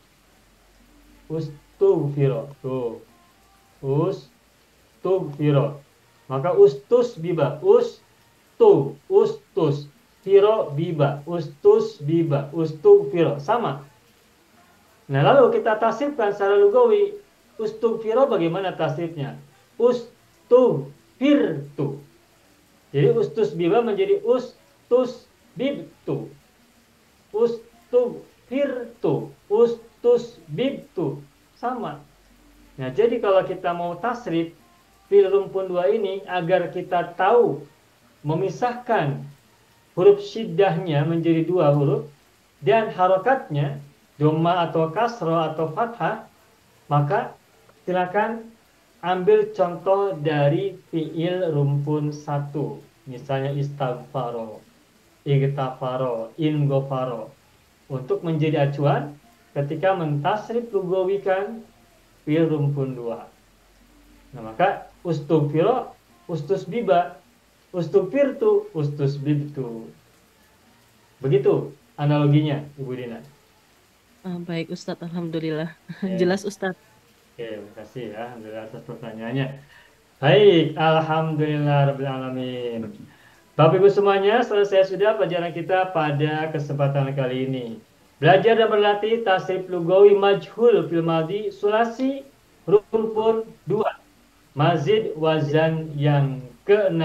Ustugfiro. Tuh. Ustugfiro. Maka ustus biba. Ustus. Firo biba, ustus biba, ustugfiro, sama. Nah, lalu kita tasrifkan secara lugawi. Ustugfiro bagaimana tasrifnya? Ustugfirtu. Jadi ustus biba menjadi ustus bibtu. Ustugfirtu, ustus bibtu, sama. Nah, jadi kalau kita mau tasrif fil rumpun 2 ini agar kita tahu memisahkan huruf syiddahnya menjadi 2 huruf dan harokatnya dhamma atau kasroh atau fathah, maka silakan ambil contoh dari fiil rumpun 1. Misalnya istaghfaro, igtafaro, ingofaro, untuk menjadi acuan ketika mentasrif lugawikan fiil rumpun 2. Nah, maka ustugfiro, ustus biba, ustugfirtu, ustus bibtu. Begitu analoginya, Ibu Dina. Baik Ustadz, alhamdulillah. Ya. Jelas Ustadz. Oke, terima kasih ya, alhamdulillah atas pertanyaannya. Baik, alhamdulillah rabbil alamin. Bapak Ibu semuanya, selesai sudah pelajaran kita pada kesempatan kali ini. Belajar dan berlatih tasrif lugawi majhul fil madhi sulasi rumpun 2. Mazid wazan yang ke-6.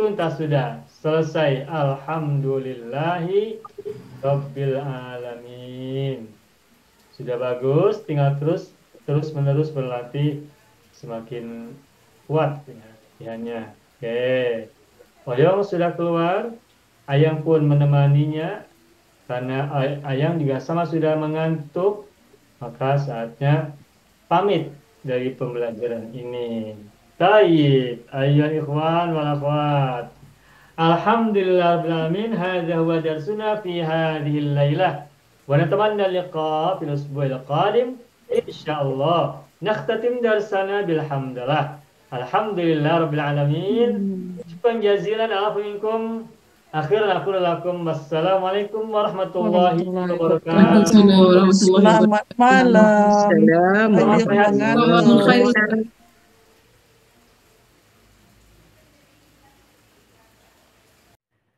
Tuntas sudah, selesai. Alhamdulillahi Rabbil alamin. Sudah bagus, tinggal terus menerus berlatih, semakin kuat latihannya. Oke. Oyong sudah keluar, Ayang pun menemaninya karena Ayang juga sama sudah mengantuk, maka saatnya pamit dari pembelajaran ini. Taib, ayyuhal ikhwan wal akhwat. Alhamdulillahirabbil alamin, hadza huwa darsuna fi hadhil lailah. Wa natamanna liqa fil usbu'il qadim insyaallah. Nakhtatim darsana bilhamdulillah. Alhamdulillahirabbil alamin. Syukran jazilan afu minkum. Akhiran aku lakum. Wassalamualaikum warahmatullahi wabarakatuh. Selamat malam.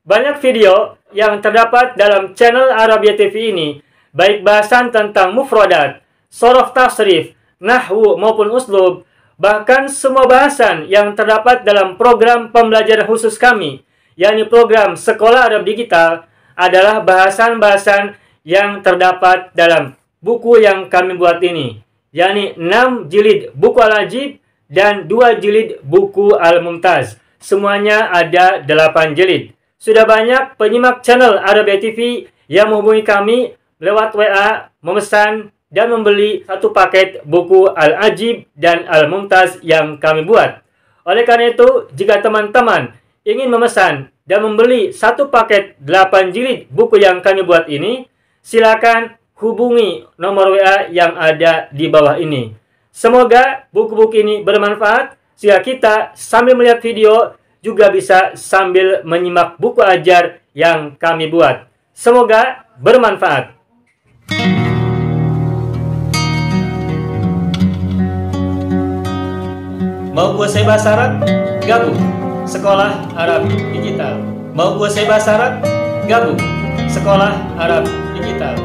Banyak video yang terdapat dalam channel Arabia TV ini, baik bahasan tentang mufradat, sorof tasrif, nahwu maupun uslub, bahkan semua bahasan yang terdapat dalam program pembelajaran khusus kami, yakni program Sekolah Arab Digital, adalah bahasan-bahasan yang terdapat dalam buku yang kami buat ini, yakni 6 jilid buku Al-Ajib dan 2 jilid buku Al-Mumtaz. Semuanya ada 8 jilid. Sudah banyak penyimak channel Arabia TV yang menghubungi kami lewat WA, memesan dan membeli satu paket buku Al-Ajib dan Al-Mumtaz yang kami buat. Oleh karena itu, jika teman-teman ingin memesan dan membeli satu paket 8 jilid buku yang kami buat ini, silakan hubungi nomor WA yang ada di bawah ini. Semoga buku-buku ini bermanfaat sehingga kita sambil melihat video juga bisa sambil menyimak buku ajar yang kami buat. Semoga bermanfaat. Mau kuasai bahasa Arab? Gabung Sekolah Arab Digital. Mau kuasai bahasa Arab? Gabung Sekolah Arab Digital.